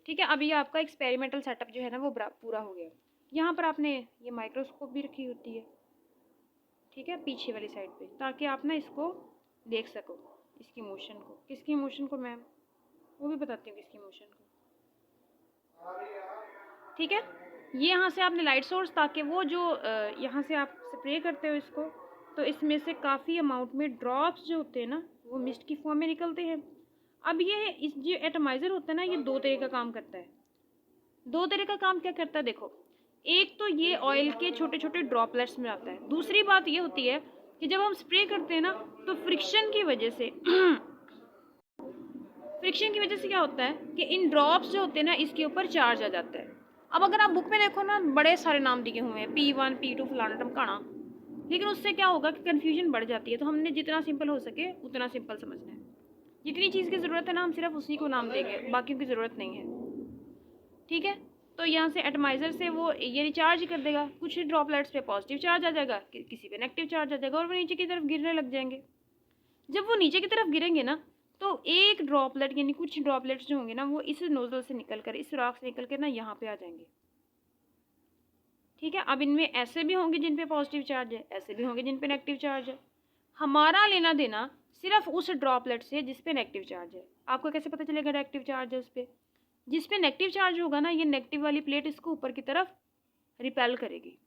ठीक है, अभी आपका एक्सपेरिमेंटल सेटअप जो है ना वो पूरा हो गया। यहाँ पर आपने ये माइक्रोस्कोप भी रखी होती है, ठीक है, पीछे वाली साइड पे, ताकि आप ना इसको देख सको, इसकी मोशन को। किसकी मोशन को मैम, वो भी बताती हूँ किसकी मोशन को, ठीक है। ये यहाँ से आपने लाइट सोर्स, ताकि वो जो यहाँ से आप स्प्रे करते हो इसको, तो इसमें से काफ़ी अमाउंट में ड्रॉप्स जो होते हैं ना वो मिस्ट की फॉर्म में निकलते हैं। अब ये इस जो एटमाइज़र होता है ना, ये दो तरह का काम करता है। दो तरह का काम क्या करता है देखो, एक तो ये ऑयल के छोटे छोटे ड्रॉपलेट्स में आता है। दूसरी बात ये होती है कि जब हम स्प्रे करते हैं ना तो फ्रिक्शन की वजह से फ्रिक्शन की वजह से क्या होता है कि इन ड्रॉप्स जो होते हैं ना इसके ऊपर चार्ज आ जाता है। अब अगर आप बुक में देखो ना बड़े सारे नाम दिए हुए हैं P1 P2 फलाना टमकाना, लेकिन उससे क्या होगा कि कन्फ्यूजन बढ़ जाती है। तो हमने जितना सिंपल हो सके उतना सिंपल समझना है। जितनी चीज़ की ज़रूरत है ना हम सिर्फ उसी को नाम देंगे, बाकियों की ज़रूरत नहीं है। ठीक है, तो यहाँ से एटमाइज़र से वो ये रिचार्ज कर देगा। कुछ ड्रॉपलेट्स पे पॉजिटिव चार्ज आ जाएगा, किसी पे नेगेटिव चार्ज आ जाएगा और वो नीचे की तरफ गिरने लग जाएंगे। जब वो नीचे की तरफ गिरेंगे ना तो एक ड्रॉपलेट यानी कुछ ड्रॉपलेट्स जो होंगे ना वो इस नोजल से निकल कर, इस सुराख से निकल कर ना यहाँ पे आ जाएंगे। ठीक है, अब इनमें ऐसे भी होंगे जिन पे पॉजिटिव चार्ज है, ऐसे भी होंगे जिन पे नेगेटिव चार्ज है। हमारा लेना देना सिर्फ उस ड्रॉपलेट से जिस पे नेगेटिव चार्ज है। आपको कैसे पता चलेगा नेगेटिव चार्ज है उस पर? जिस पे नेगेटिव चार्ज होगा ना ये नेगेटिव वाली प्लेट इसको ऊपर की तरफ रिपेल करेगी,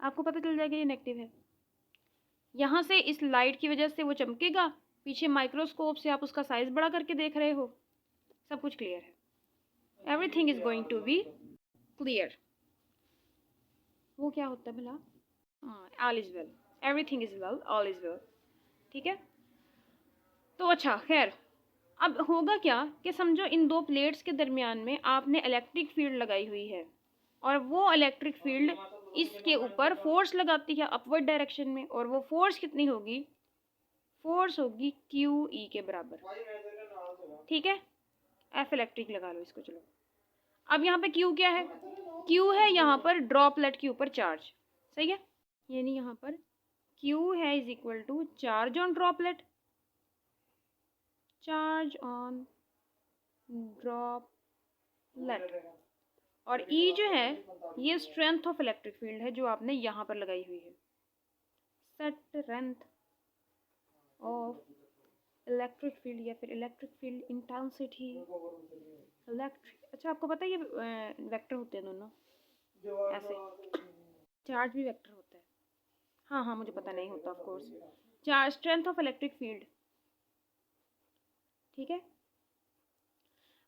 आपको पता चल जाएगा ये नेगेटिव है। यहाँ से इस लाइट की वजह से वो चमकेगा, पीछे माइक्रोस्कोप से आप उसका साइज बड़ा करके देख रहे हो। सब कुछ क्लियर है, everything is going to be clear. वो क्या होता है भला? हाँ, all is well, everything is well, all is well. ठीक है, तो अच्छा खैर, अब होगा क्या कि समझो इन दो प्लेट्स के दरमियान में आपने इलेक्ट्रिक फील्ड लगाई हुई है और वो इलेक्ट्रिक फील्ड इसके ऊपर फोर्स लगाती है अपवर्ड डायरेक्शन में, और वो फोर्स कितनी होगी? फोर्स होगी QE के बराबर। ठीक है, F इलेक्ट्रिक लगा लो इसको। चलो, अब यहाँ पे Q क्या है? Q है यहाँ पर ड्रॉपलेट के ऊपर चार्ज, सही है। यानी यहाँ पर Q है is equal to charge on droplet, charge on droplet, और E जो है ये स्ट्रेंथ ऑफ इलेक्ट्रिक फील्ड है जो आपने यहाँ पर लगाई हुई है। स्ट्रेंथ ऑफ इलेक्ट्रिक फील्ड या फिर इलेक्ट्रिक फील्ड इंटेंसिटी इलेक्ट्रिक। अच्छा, आपको पता है ये वेक्टर होते हैं दोनों ऐसे, चार्ज भी वेक्टर होता है। हाँ हाँ, मुझे पता नहीं होता of course. Charge strength of electric field, ठीक है।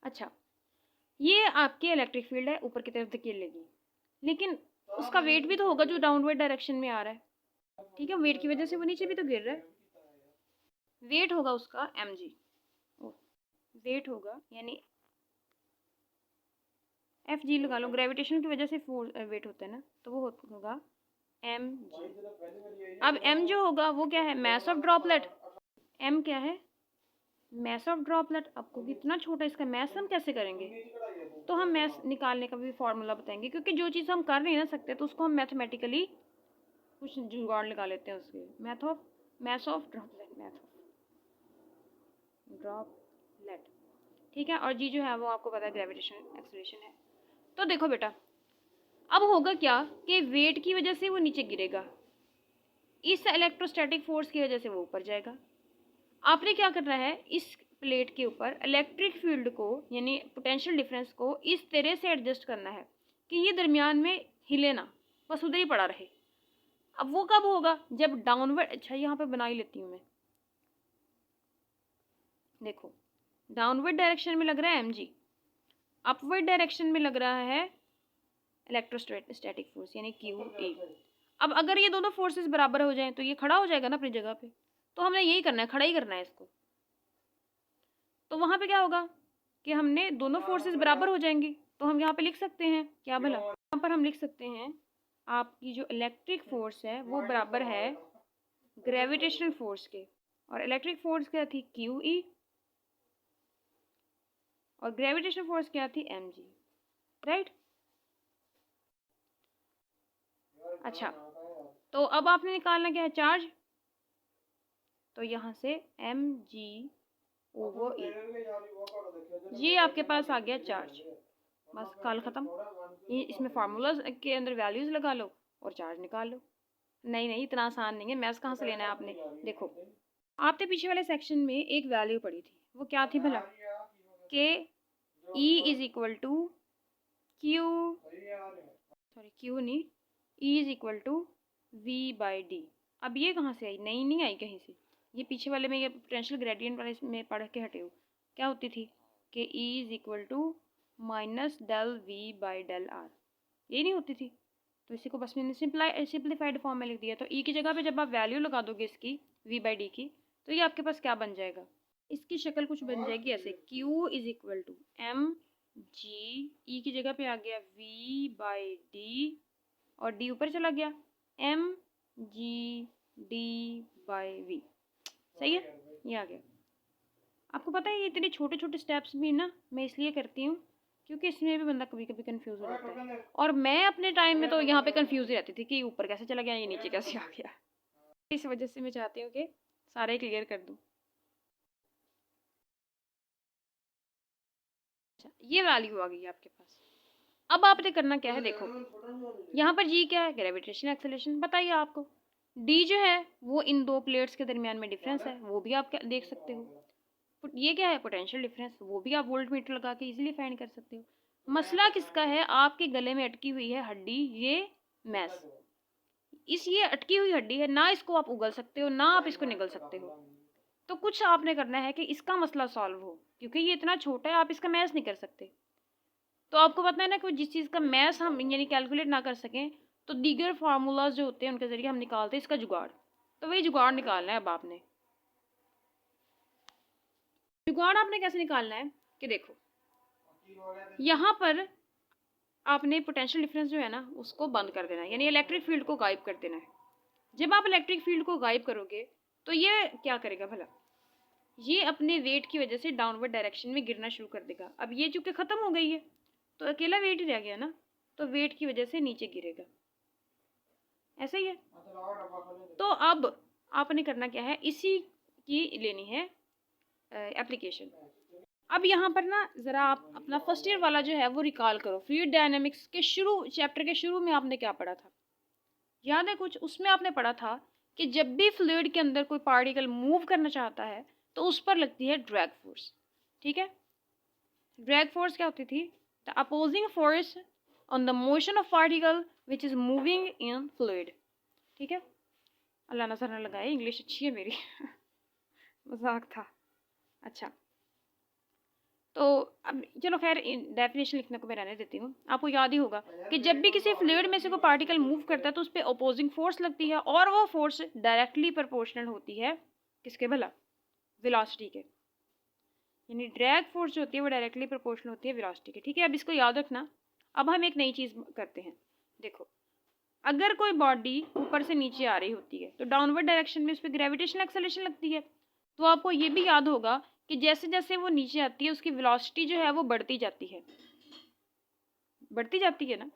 अच्छा, ये आपके इलेक्ट्रिक फील्ड है, ऊपर की तरफ धकेल लेगी, लेकिन उसका वेट भी तो होगा जो डाउनवर्ड डायरेक्शन में आ रहा है। ठीक है, वेट की वजह से वो नीचे भी तो गिर रहा है। वेट होगा उसका mg, वेट होगा यानी Fg लगा लो, ग्रेविटेशन की वजह से वेट होता है ना, तो वो होगा mg। अब m जो होगा वो क्या है? Mass of droplet. m क्या है? Mass of droplet. आपको कितना छोटा इसका मैस हम कैसे करेंगे? तो हम मैस निकालने का भी फॉर्मूला बताएंगे, क्योंकि जो चीज़ हम कर नहीं ना सकते तो उसको हम मैथमेटिकली कुछ जुगाड़ लगा लेते हैं उसके। Mass of droplet, math of droplet. ठीक है, और जी जो है वो आपको पता है ग्रेविटेशन एक्सेलरेशन है। तो देखो बेटा, अब होगा क्या कि वेट की वजह से वो नीचे गिरेगा, इस इलेक्ट्रोस्टैटिक फोर्स की वजह से वो ऊपर जाएगा। आपने क्या करना है, इस प्लेट के ऊपर इलेक्ट्रिक फील्ड को यानी पोटेंशियल डिफरेंस को इस तरह से एडजस्ट करना है कि ये दरमियान में हिले ना, बस उधर ही पड़ा रहे। अब वो कब होगा? जब डाउनवर्ड, अच्छा यहाँ पे बना ही लेती हूँ मैं, देखो डाउनवर्ड डायरेक्शन में लग रहा है mg, अपवर्ड डायरेक्शन में लग रहा है इलेक्ट्रोस्टैटिक फोर्स यानी QE। अब अगर ये दोनों फोर्सेस बराबर हो जाएं तो ये खड़ा हो जाएगा ना अपनी जगह पे, तो हमने यही करना है, खड़ा ही करना है इसको। तो वहाँ पे क्या होगा कि हमने दोनों फोर्सेस बराबर हो जाएंगी, तो हम यहाँ पे लिख सकते हैं क्या भला? यहाँ पर हम लिख सकते हैं आपकी जो इलेक्ट्रिक फोर्स है वो बराबर है ग्रेविटेशनल फोर्स के, और इलेक्ट्रिक फोर्स क्या थी? QE, और ग्रेविटेशनल फोर्स क्या थी? mg, right. अच्छा, तो अब आपने निकालना क्या है? चार्ज। तो यहाँ से mg ओवर E, ये आपके पास आ गया चार्ज। बस काल ख़त्म। ये इसमें फार्मूलाज के अंदर वैल्यूज़ लगा लो और चार्ज निकाल लो। नहीं नहीं, इतना आसान नहीं है, मैथ्स कहाँ से लेना है आपने। देखो, आपने पीछे वाले सेक्शन में एक वैल्यू पढ़ी थी, वो क्या थी भला? कि E is equal to Q नहीं, E is equal to V/D। अब ये कहाँ से आई, नई नहीं आई कहीं से, ये पीछे वाले में, ये पोटेंशियल ग्रेडियंट वाले में पढ़ के हटे हो। क्या होती थी कि E is equal to minus del V by del R, ये नहीं होती थी। तो इसी को बस मैंने सिंप्लीफाइड फॉर्म में लिख दिया। तो ई की जगह पे जब आप वैल्यू लगा दोगे इसकी वी बाई डी की, तो ये आपके पास क्या बन जाएगा, इसकी शक्ल कुछ बन जाएगी ऐसे, Q is equal to M G, E की जगह पे आ गया वी बाई डी और डी ऊपर चला गया, M G D by V. सही है, ये आ गया। आपको पता है ये इतने छोटे छोटे स्टेप्स भी ना मैं इसलिए करती हूँ क्योंकि इसमें भी बंदा कभी कभी कंफ्यूज हो जाता है, और मैं अपने टाइम में तो यहाँ पे कंफ्यूज ही रहती थी कि ऊपर कैसे चला गया, ये नीचे कैसे आ गया। इस वजह से मैं चाहती हूँ कि सारे क्लियर कर दूँ। अच्छा, ये वैल्यू आ गई है आपके पास। अब आपने करना क्या है, देखो यहाँ पर जी क्या है, ग्रेविटेशनल एक्सेलरेशन बताइए आपको। डी जो है वो इन दो प्लेट्स के दरमियान में डिफरेंस है, वो भी आप देख सकते हो। ये क्या है, पोटेंशियल डिफरेंस, वो भी आप वोल्ट मीटर लगा के इजीली फाइंड कर सकते हो। मसला किसका है, आपके गले में अटकी हुई है हड्डी, ये मैस, ये अटकी हुई हड्डी है ना, इसको आप उगल सकते हो ना आप इसको निगल सकते हो। तो कुछ आपने करना है कि इसका मसला सॉल्व हो, क्योंकि ये इतना छोटा है आप इसका मैस नहीं कर सकते। तो आपको पता है ना कि जिस चीज़ का मैस हम यानी कैलकुलेट ना कर सकें, तो दीगर फार्मूलाज जो होते हैं उनके जरिए हम निकालते हैं इसका जुगाड़। तो वही जुगाड़ निकालना है। अब आपने जुगाड़ आपने कैसे निकालना है कि देखो यहाँ पर आपने पोटेंशियल डिफरेंस जो है ना उसको बंद कर देना है, यानी इलेक्ट्रिक फील्ड को गायब कर देना है। जब आप इलेक्ट्रिक फील्ड को गायब करोगे तो ये क्या करेगा भला, ये अपने वेट की वजह से डाउनवर्ड डायरेक्शन में गिरना शुरू कर देगा। अब ये चूंकि खत्म हो गई है तो अकेला वेट ही रह गया ना, तो वेट की वजह से नीचे गिरेगा, ऐसा ही है। तो अब आपने करना क्या है, इसी की लेनी है एप्लीकेशन। अब यहाँ पर ना ज़रा आप अपना फर्स्ट ईयर वाला जो है वो रिकॉल करो। फ्लूइड डायनामिक्स के चैप्टर के शुरू में आपने क्या पढ़ा था, याद है कुछ? उसमें आपने पढ़ा था कि जब भी फ्लूइड के अंदर कोई पार्टिकल मूव करना चाहता है तो उस पर लगती है ड्रैग फोर्स। ठीक है, ड्रैग फोर्स क्या होती थी, the opposing force on the motion of particle which is moving in fluid. ठीक है, अल्लाह नजर न लगाए, इंग्लिश अच्छी है मेरी मजाक था। अच्छा, तो अब चलो खैर डेफिनेशन लिखने को मैं रहने देती हूँ। आपको याद ही होगा कि जब भी किसी फ्लूइड में से कोई पार्टिकल मूव करता है तो उस पर अपोजिंग फोर्स लगती है, और वो फोर्स डायरेक्टली प्रोपोर्शनल होती है किसके भला, वेलोसिटी के। यानी ड्रैग फोर्स जो होती है वो डायरेक्टली प्रोपोर्शनल होती है वेलोसिटी के। ठीक है, अब इसको याद रखना। अब हम एक नई चीज़ करते हैं। देखो, अगर कोई बॉडी ऊपर से नीचे आ रही होती है तो डाउनवर्ड डायरेक्शन में उस पर ग्रेविटेशनल एक्सेलरेशन लगती है। तो आपको ये भी याद होगा कि जैसे जैसे वो नीचे आती है उसकी वेलोसिटी जो है वो बढ़ती जाती है ना।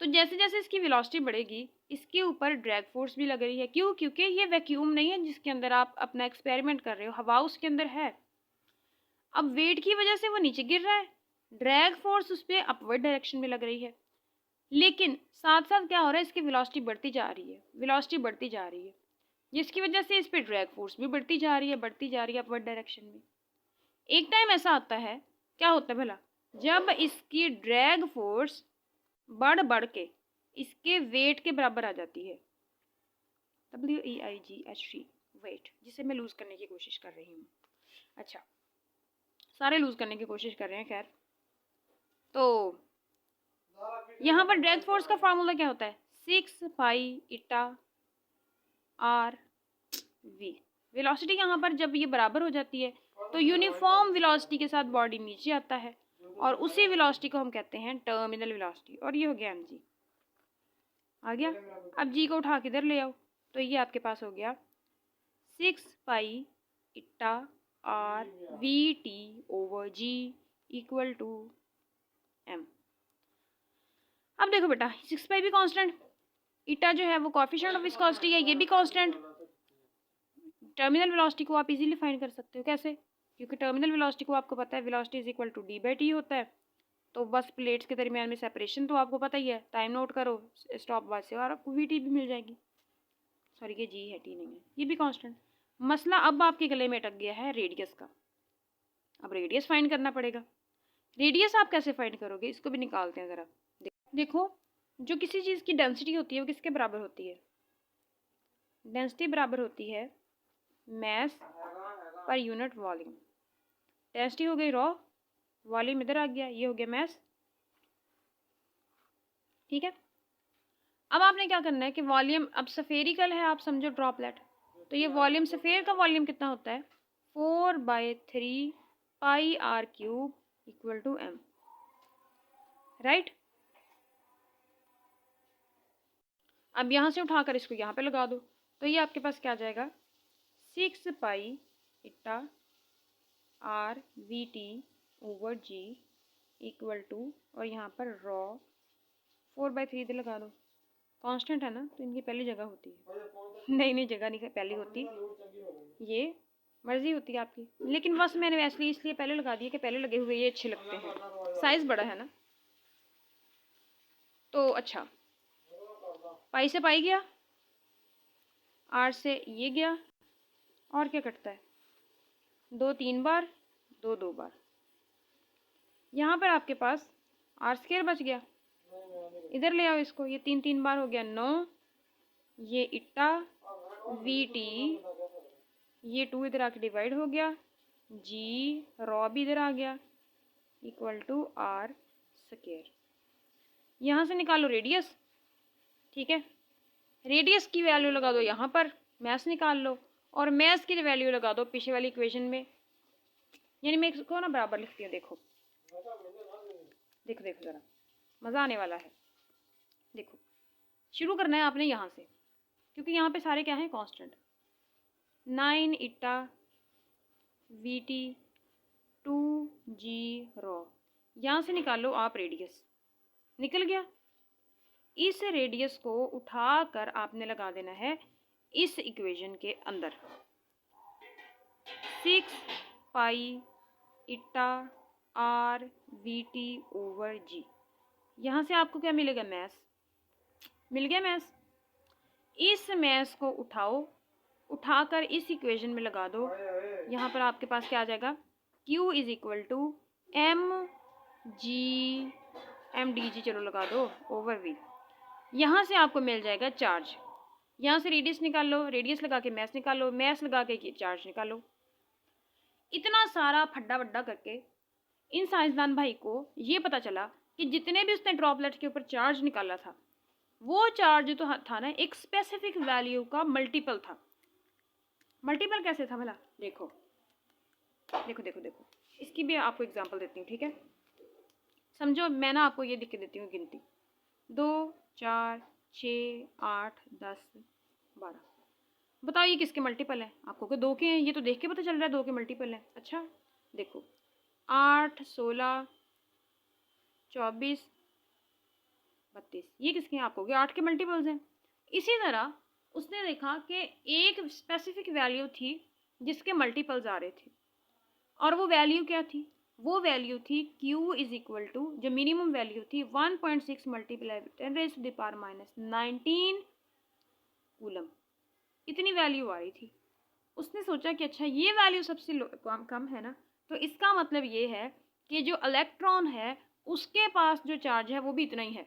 तो जैसे जैसे इसकी वेलोसिटी बढ़ेगी इसके ऊपर ड्रैग फोर्स भी लग रही है। क्यों? क्योंकि ये वैक्यूम नहीं है जिसके अंदर आप अपना एक्सपेरिमेंट कर रहे हो, हवा उसके अंदर है। अब वेट की वजह से वो नीचे गिर रहा है, ड्रैग फोर्स उस पर अपवर्ड डायरेक्शन में लग रही है, लेकिन साथ साथ क्या हो रहा है, इसकी वेलोसिटी बढ़ती जा रही है, जिसकी वजह से इस पर ड्रैग फोर्स भी बढ़ती जा रही है अपवर्ड डायरेक्शन में। एक टाइम ऐसा आता है, क्या होता है भला, जब इसकी ड्रैग फोर्स बढ़ के इसके वेट के बराबर आ जाती है, WEIGHT, वेट, जिसे मैं लूज करने की कोशिश कर रही हूँ। अच्छा, सारे लूज करने की कोशिश कर रहे हैं। खैर, तो यहाँ पर ड्रैग फोर्स का फार्मूला क्या होता है, 6 पाई ईटा आर वी। वेलोसिटी यहाँ पर जब ये बराबर हो जाती है तो यूनिफॉर्म वेलोसिटी के साथ बॉडी नीचे आता है, और उसी वेलोसिटी को हम कहते हैं टर्मिनल वेलोसिटी। और ये हो गया mg, आ गया। अब जी को उठा के इधर ले आओ, तो ये आपके पास हो गया 6 pi eta R V T over G equal to M. अब देखो बेटा, 6 पाई भी कांस्टेंट, इटा जो है वो कोएफिशिएंट ऑफ विस्कोसिटी है, ये भी कांस्टेंट। टर्मिनल वेलोसिटी को आप इजीली फाइंड कर सकते हो। कैसे? क्योंकि टर्मिनल वेलोसिटी को आपको पता है velocity is equal to D by T होता है। तो बस प्लेट्स के दरमियान में सेपरेशन तो आपको पता ही है, टाइम नोट करो स्टॉप वॉच से और आपको वी टी भी मिल जाएगी। सॉरी, ये जी है, टी नहीं है, ये भी कांस्टेंट। मसला अब आपके गले में अटक गया है रेडियस का। अब रेडियस फाइंड करना पड़ेगा। रेडियस आप कैसे फाइंड करोगे, इसको भी निकालते हैं ज़रा। देखो, जो किसी चीज़ की डेंसिटी होती है वो किसके बराबर होती है, डेंसिटी बराबर होती है mess per unit volume. Density हो गई रॉ, वॉल्यूम इधर आ गया, ये हो गया मैस। ठीक है, अब आपने क्या करना है कि वॉल्यूम अब सफेरिकल है, आप समझो ड्रॉपलेट, तो ये वॉल्यूम सफेयर का वॉल्यूम कितना होता है 4/3 pi R cube equal to M, right. अब यहाँ से उठाकर इसको यहाँ पे लगा दो, तो ये आपके पास क्या आ जाएगा 6 pi eta R V T over G equal to, और यहाँ पर रॉ 4/3 इधर लगा दो, कांस्टेंट है ना तो इनकी पहली जगह होती है। नहीं जगह नहीं पहली होती, ये मर्जी होती है आपकी, लेकिन बस मैंने वैसे इसलिए पहले लगा दिया कि पहले लगे हुए ये अच्छे लगते हैं, साइज बड़ा है ना। तो अच्छा, पाई से पाई गया, आर से ये गया, और क्या कटता है 2 3 बार, 2 2 बार। यहाँ पर आपके पास आर स्क्वायर बच गया, इधर ले आओ इसको, ये 3 3 बार हो गया 9, ये इट्टा वी टी, ये 2 इधर आके डिवाइड हो गया, जी रॉ भी इधर आ गया इक्वल टू आर स्क्वायर। यहाँ से निकालो रेडियस, ठीक है, रेडियस की वैल्यू लगा दो यहाँ पर, मैस निकाल लो, और मैस की वैल्यू लगा दो पिछले वाली इक्वेशन में। यानी मैं इसको ना बराबर लिखती हूँ, देखो देखो देखो ज़रा मज़ा आने वाला है। देखो शुरू करना है आपने यहाँ से, क्योंकि यहाँ पे सारे क्या हैं constant. 9 इट्टा we T 2 ji raw, यहाँ से निकालो आप रेडियस, निकल गया। इस रेडियस को उठाकर आपने लगा देना है इस इक्वेशन के अंदर, 6 pi eta R V T over जी। यहाँ से आपको क्या मिलेगा मैस, मिल गया मैस। इस मैस को उठाओ, उठाकर इस इक्वेशन में लगा दो, यहाँ पर आपके पास क्या आ जाएगा Q is equal to M D G, चलो लगा दो ओवर वी। यहाँ से आपको मिल जाएगा चार्ज, यहाँ से रेडियस निकाल लो, रेडियस लगा के मैस निकालो, मैस लगा के चार्ज निकालो। इतना सारा फड्डा वड्डा करके इन साइंसदान भाई को ये पता चला कि जितने भी उसने ड्रॉपलेट के ऊपर चार्ज निकाला था, वो चार्ज तो था ना एक स्पेसिफिक वैल्यू का मल्टीपल था। मल्टीपल कैसे था भला, देखो देखो देखो देखो, इसकी भी आपको एग्जांपल देती हूँ, ठीक है। समझो मैं ना आपको ये लिख के देती हूँ गिनती, 2 4 6 8 10 12। बताओ ये किसके मल्टीपल है, आपको कि 2 के हैं, ये तो देख के पता चल रहा है 2 के मल्टीपल है। अच्छा देखो 8 16 24 32, ये किसके हैं, आपको कि 8 के मल्टीपल्स हैं। इसी तरह उसने देखा कि एक स्पेसिफिक वैल्यू थी जिसके मल्टीपल्स आ रहे थे, और वो वैल्यू क्या थी, वो वैल्यू थी Q इज इक्वल टू, जो मिनिमम वैल्यू थी 1.6 मल्टीप्लाई 10⁻⁻19 कूलम, इतनी वैल्यू आ रही थी। उसने सोचा कि अच्छा ये वैल्यू सबसे कम है ना, तो इसका मतलब ये है कि जो इलेक्ट्रॉन है उसके पास जो चार्ज है वो भी इतना ही है,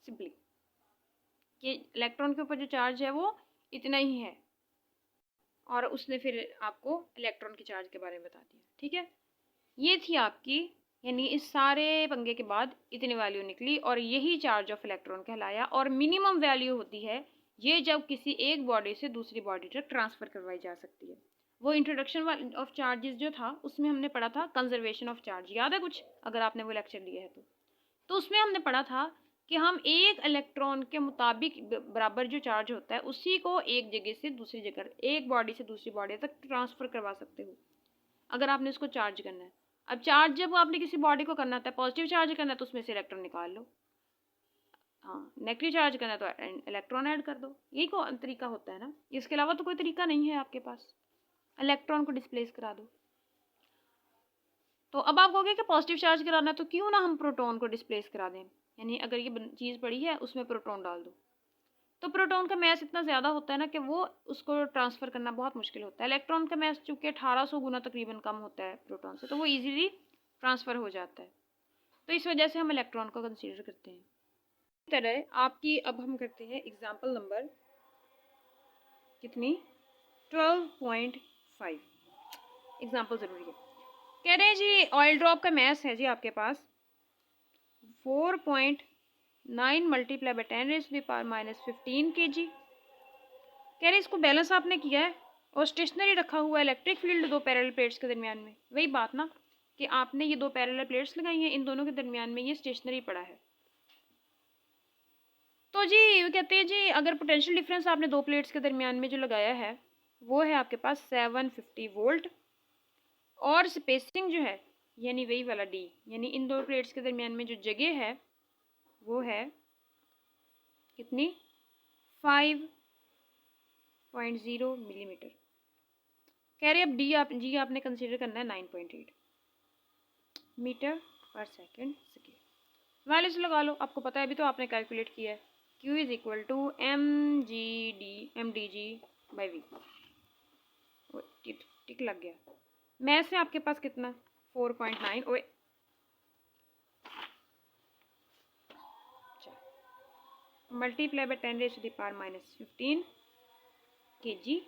सिंपली कि इलेक्ट्रॉन के ऊपर जो चार्ज है वो इतना ही है। और उसने फिर आपको इलेक्ट्रॉन के चार्ज के बारे में बता दिया, ठीक है। ये थी आपकी, यानी इस सारे पंगे के बाद इतनी वैल्यू निकली, और यही चार्ज ऑफ इलेक्ट्रॉन कहलाया। और मिनिमम वैल्यू होती है ये जब किसी एक बॉडी से दूसरी बॉडी तक ट्रांसफ़र करवाई जा सकती है। वो इंट्रोडक्शन ऑफ चार्जेस जो था उसमें हमने पढ़ा था कंजर्वेशन ऑफ चार्ज, याद है कुछ, अगर आपने वो लेक्चर लिया है तो उसमें हमने पढ़ा था कि हम एक इलेक्ट्रॉन के मुताबिक बराबर जो चार्ज होता है उसी को एक जगह से दूसरी जगह, एक बॉडी से दूसरी बॉडी तक ट्रांसफ़र करवा सकते हो अगर आपने उसको चार्ज करना है। अब चार्ज जब आपने किसी बॉडी को करना होता है, पॉजिटिव चार्ज करना है तो उसमें से इलेक्ट्रॉन निकाल लो, हाँ नेगेटिव चार्ज करना है तो इलेक्ट्रॉन ऐड कर दो, यही को तरीका होता है ना, इसके अलावा तो कोई तरीका नहीं है आपके पास, इलेक्ट्रॉन को डिस्प्लेस करा दो। तो अब आप कहोगे कि पॉजिटिव चार्ज कराना है तो क्यों ना हम प्रोटॉन को डिस्प्लेस करा दें, यानी अगर ये चीज़ पड़ी है उसमें प्रोटॉन डाल दो, तो प्रोटॉन का मैस इतना ज़्यादा होता है ना कि वो उसको ट्रांसफ़र करना बहुत मुश्किल होता है। इलेक्ट्रॉन का मैस चूँकि 1800 गुना तकरीबन कम होता है प्रोटॉन से, तो वो ईजीली ट्रांसफ़र हो जाता है, तो इस वजह से हम इलेक्ट्रॉन को कंसीडर करते हैं। इस तरह आपकी अब हम करते हैं एग्जाम्पल नंबर कितनी 12.5। एग्जाम्पल ज़रूरी है। कह रहे हैं जी ऑयल ड्रॉप का मैस है जी आपके पास 4.9 मल्टीप्लाई बाई 10⁻⁻15 kg। कह रहे इसको बैलेंस आपने किया है और स्टेशनरी रखा हुआ है इलेक्ट्रिक फील्ड दो पैरेलल प्लेट्स के दरमियान में। वही बात ना कि आपने ये दो पैरेलल प्लेट्स लगाई हैं, इन दोनों के दरमियान में ये स्टेशनरी पड़ा है। तो जी कहते हैं जी अगर पोटेंशियल डिफरेंस आपने दो प्लेट्स के दरमियान में जो लगाया है वो है आपके पास 750 वोल्ट और स्पेसिंग जो है यानी वही वाला डी, यानी इन दो प्लेट्स के दरमियान में जो जगह है वो है कितनी 5.0 मिलीमीटर। कह रहे अब जी आपने कंसीडर करना है 9.8 मीटर पर सेकेंड स्क्वायर। वैल्यूज लगा लो, आपको पता है अभी तो आपने कैलकुलेट किया है। Q is equal to mg by V. Tick लग गया। मैथ से आपके पास कितना 4.9 ओए मल्टीप्लाई बाई 10⁻⁻15 kg।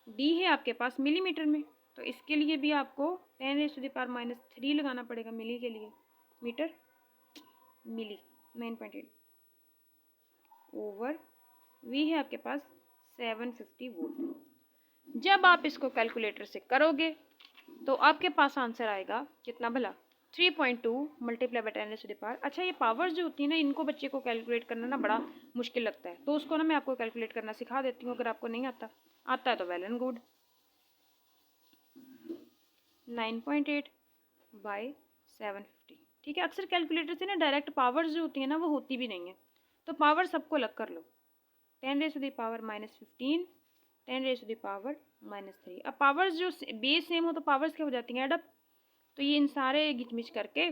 डी है आपके पास मिलीमीटर में, तो इसके लिए भी आपको 10⁻⁻3 लगाना पड़ेगा मिली के लिए। मीटर मिली 9.8 ओवर वी है आपके पास 750 वोल्ट। जब आप इसको कैलकुलेटर से करोगे तो आपके पास आंसर आएगा कितना भला 3.2 मल्टीप्लाई बाई 10⁻। अच्छा ये पावर्स जो होती है ना इनको बच्चे को कैलकुलेट करना ना बड़ा मुश्किल लगता है, तो उसको ना मैं आपको कैलकुलेट करना सिखा देती हूँ। अगर आपको नहीं आता है तो वेल एंड गुड। 9.8 बाई 750 ठीक है। अक्सर कैलकुलेटर से ना डायरेक्ट पावर्स जो होती है ना वो होती भी नहीं है, तो पावर सबको अलग कर लो। 10⁻⁻15 10⁻⁻3। अब पावर्स जो बेस सेम हो तो पावर्स क्या हो जाती हैं एडअप, तो ये इन सारे घिचमिच करके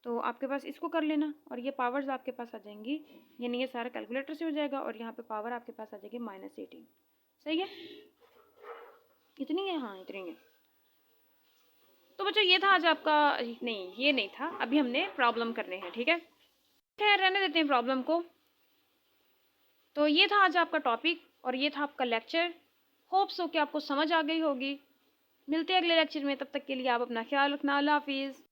तो आपके पास इसको कर लेना और ये पावर्स आपके पास आ जाएंगी, यानी ये सारा कैलकुलेटर से हो जाएगा और यहाँ पे पावर आपके पास आ जाएगी -18। सही है, इतनी है, हाँ इतनी है। तो बच्चों ये था आज आपका, नहीं ये नहीं था, अभी हमने प्रॉब्लम करने हैं। ठीक है, खैर रहने देते हैं प्रॉब्लम को। तो ये था आज आपका टॉपिक और ये था आपका लेक्चर। होप्स हो कि आपको समझ आ गई होगी। मिलते हैं अगले लेक्चर में, तब तक के लिए आप अपना ख्याल रखना। अल्लाह हाफिज़।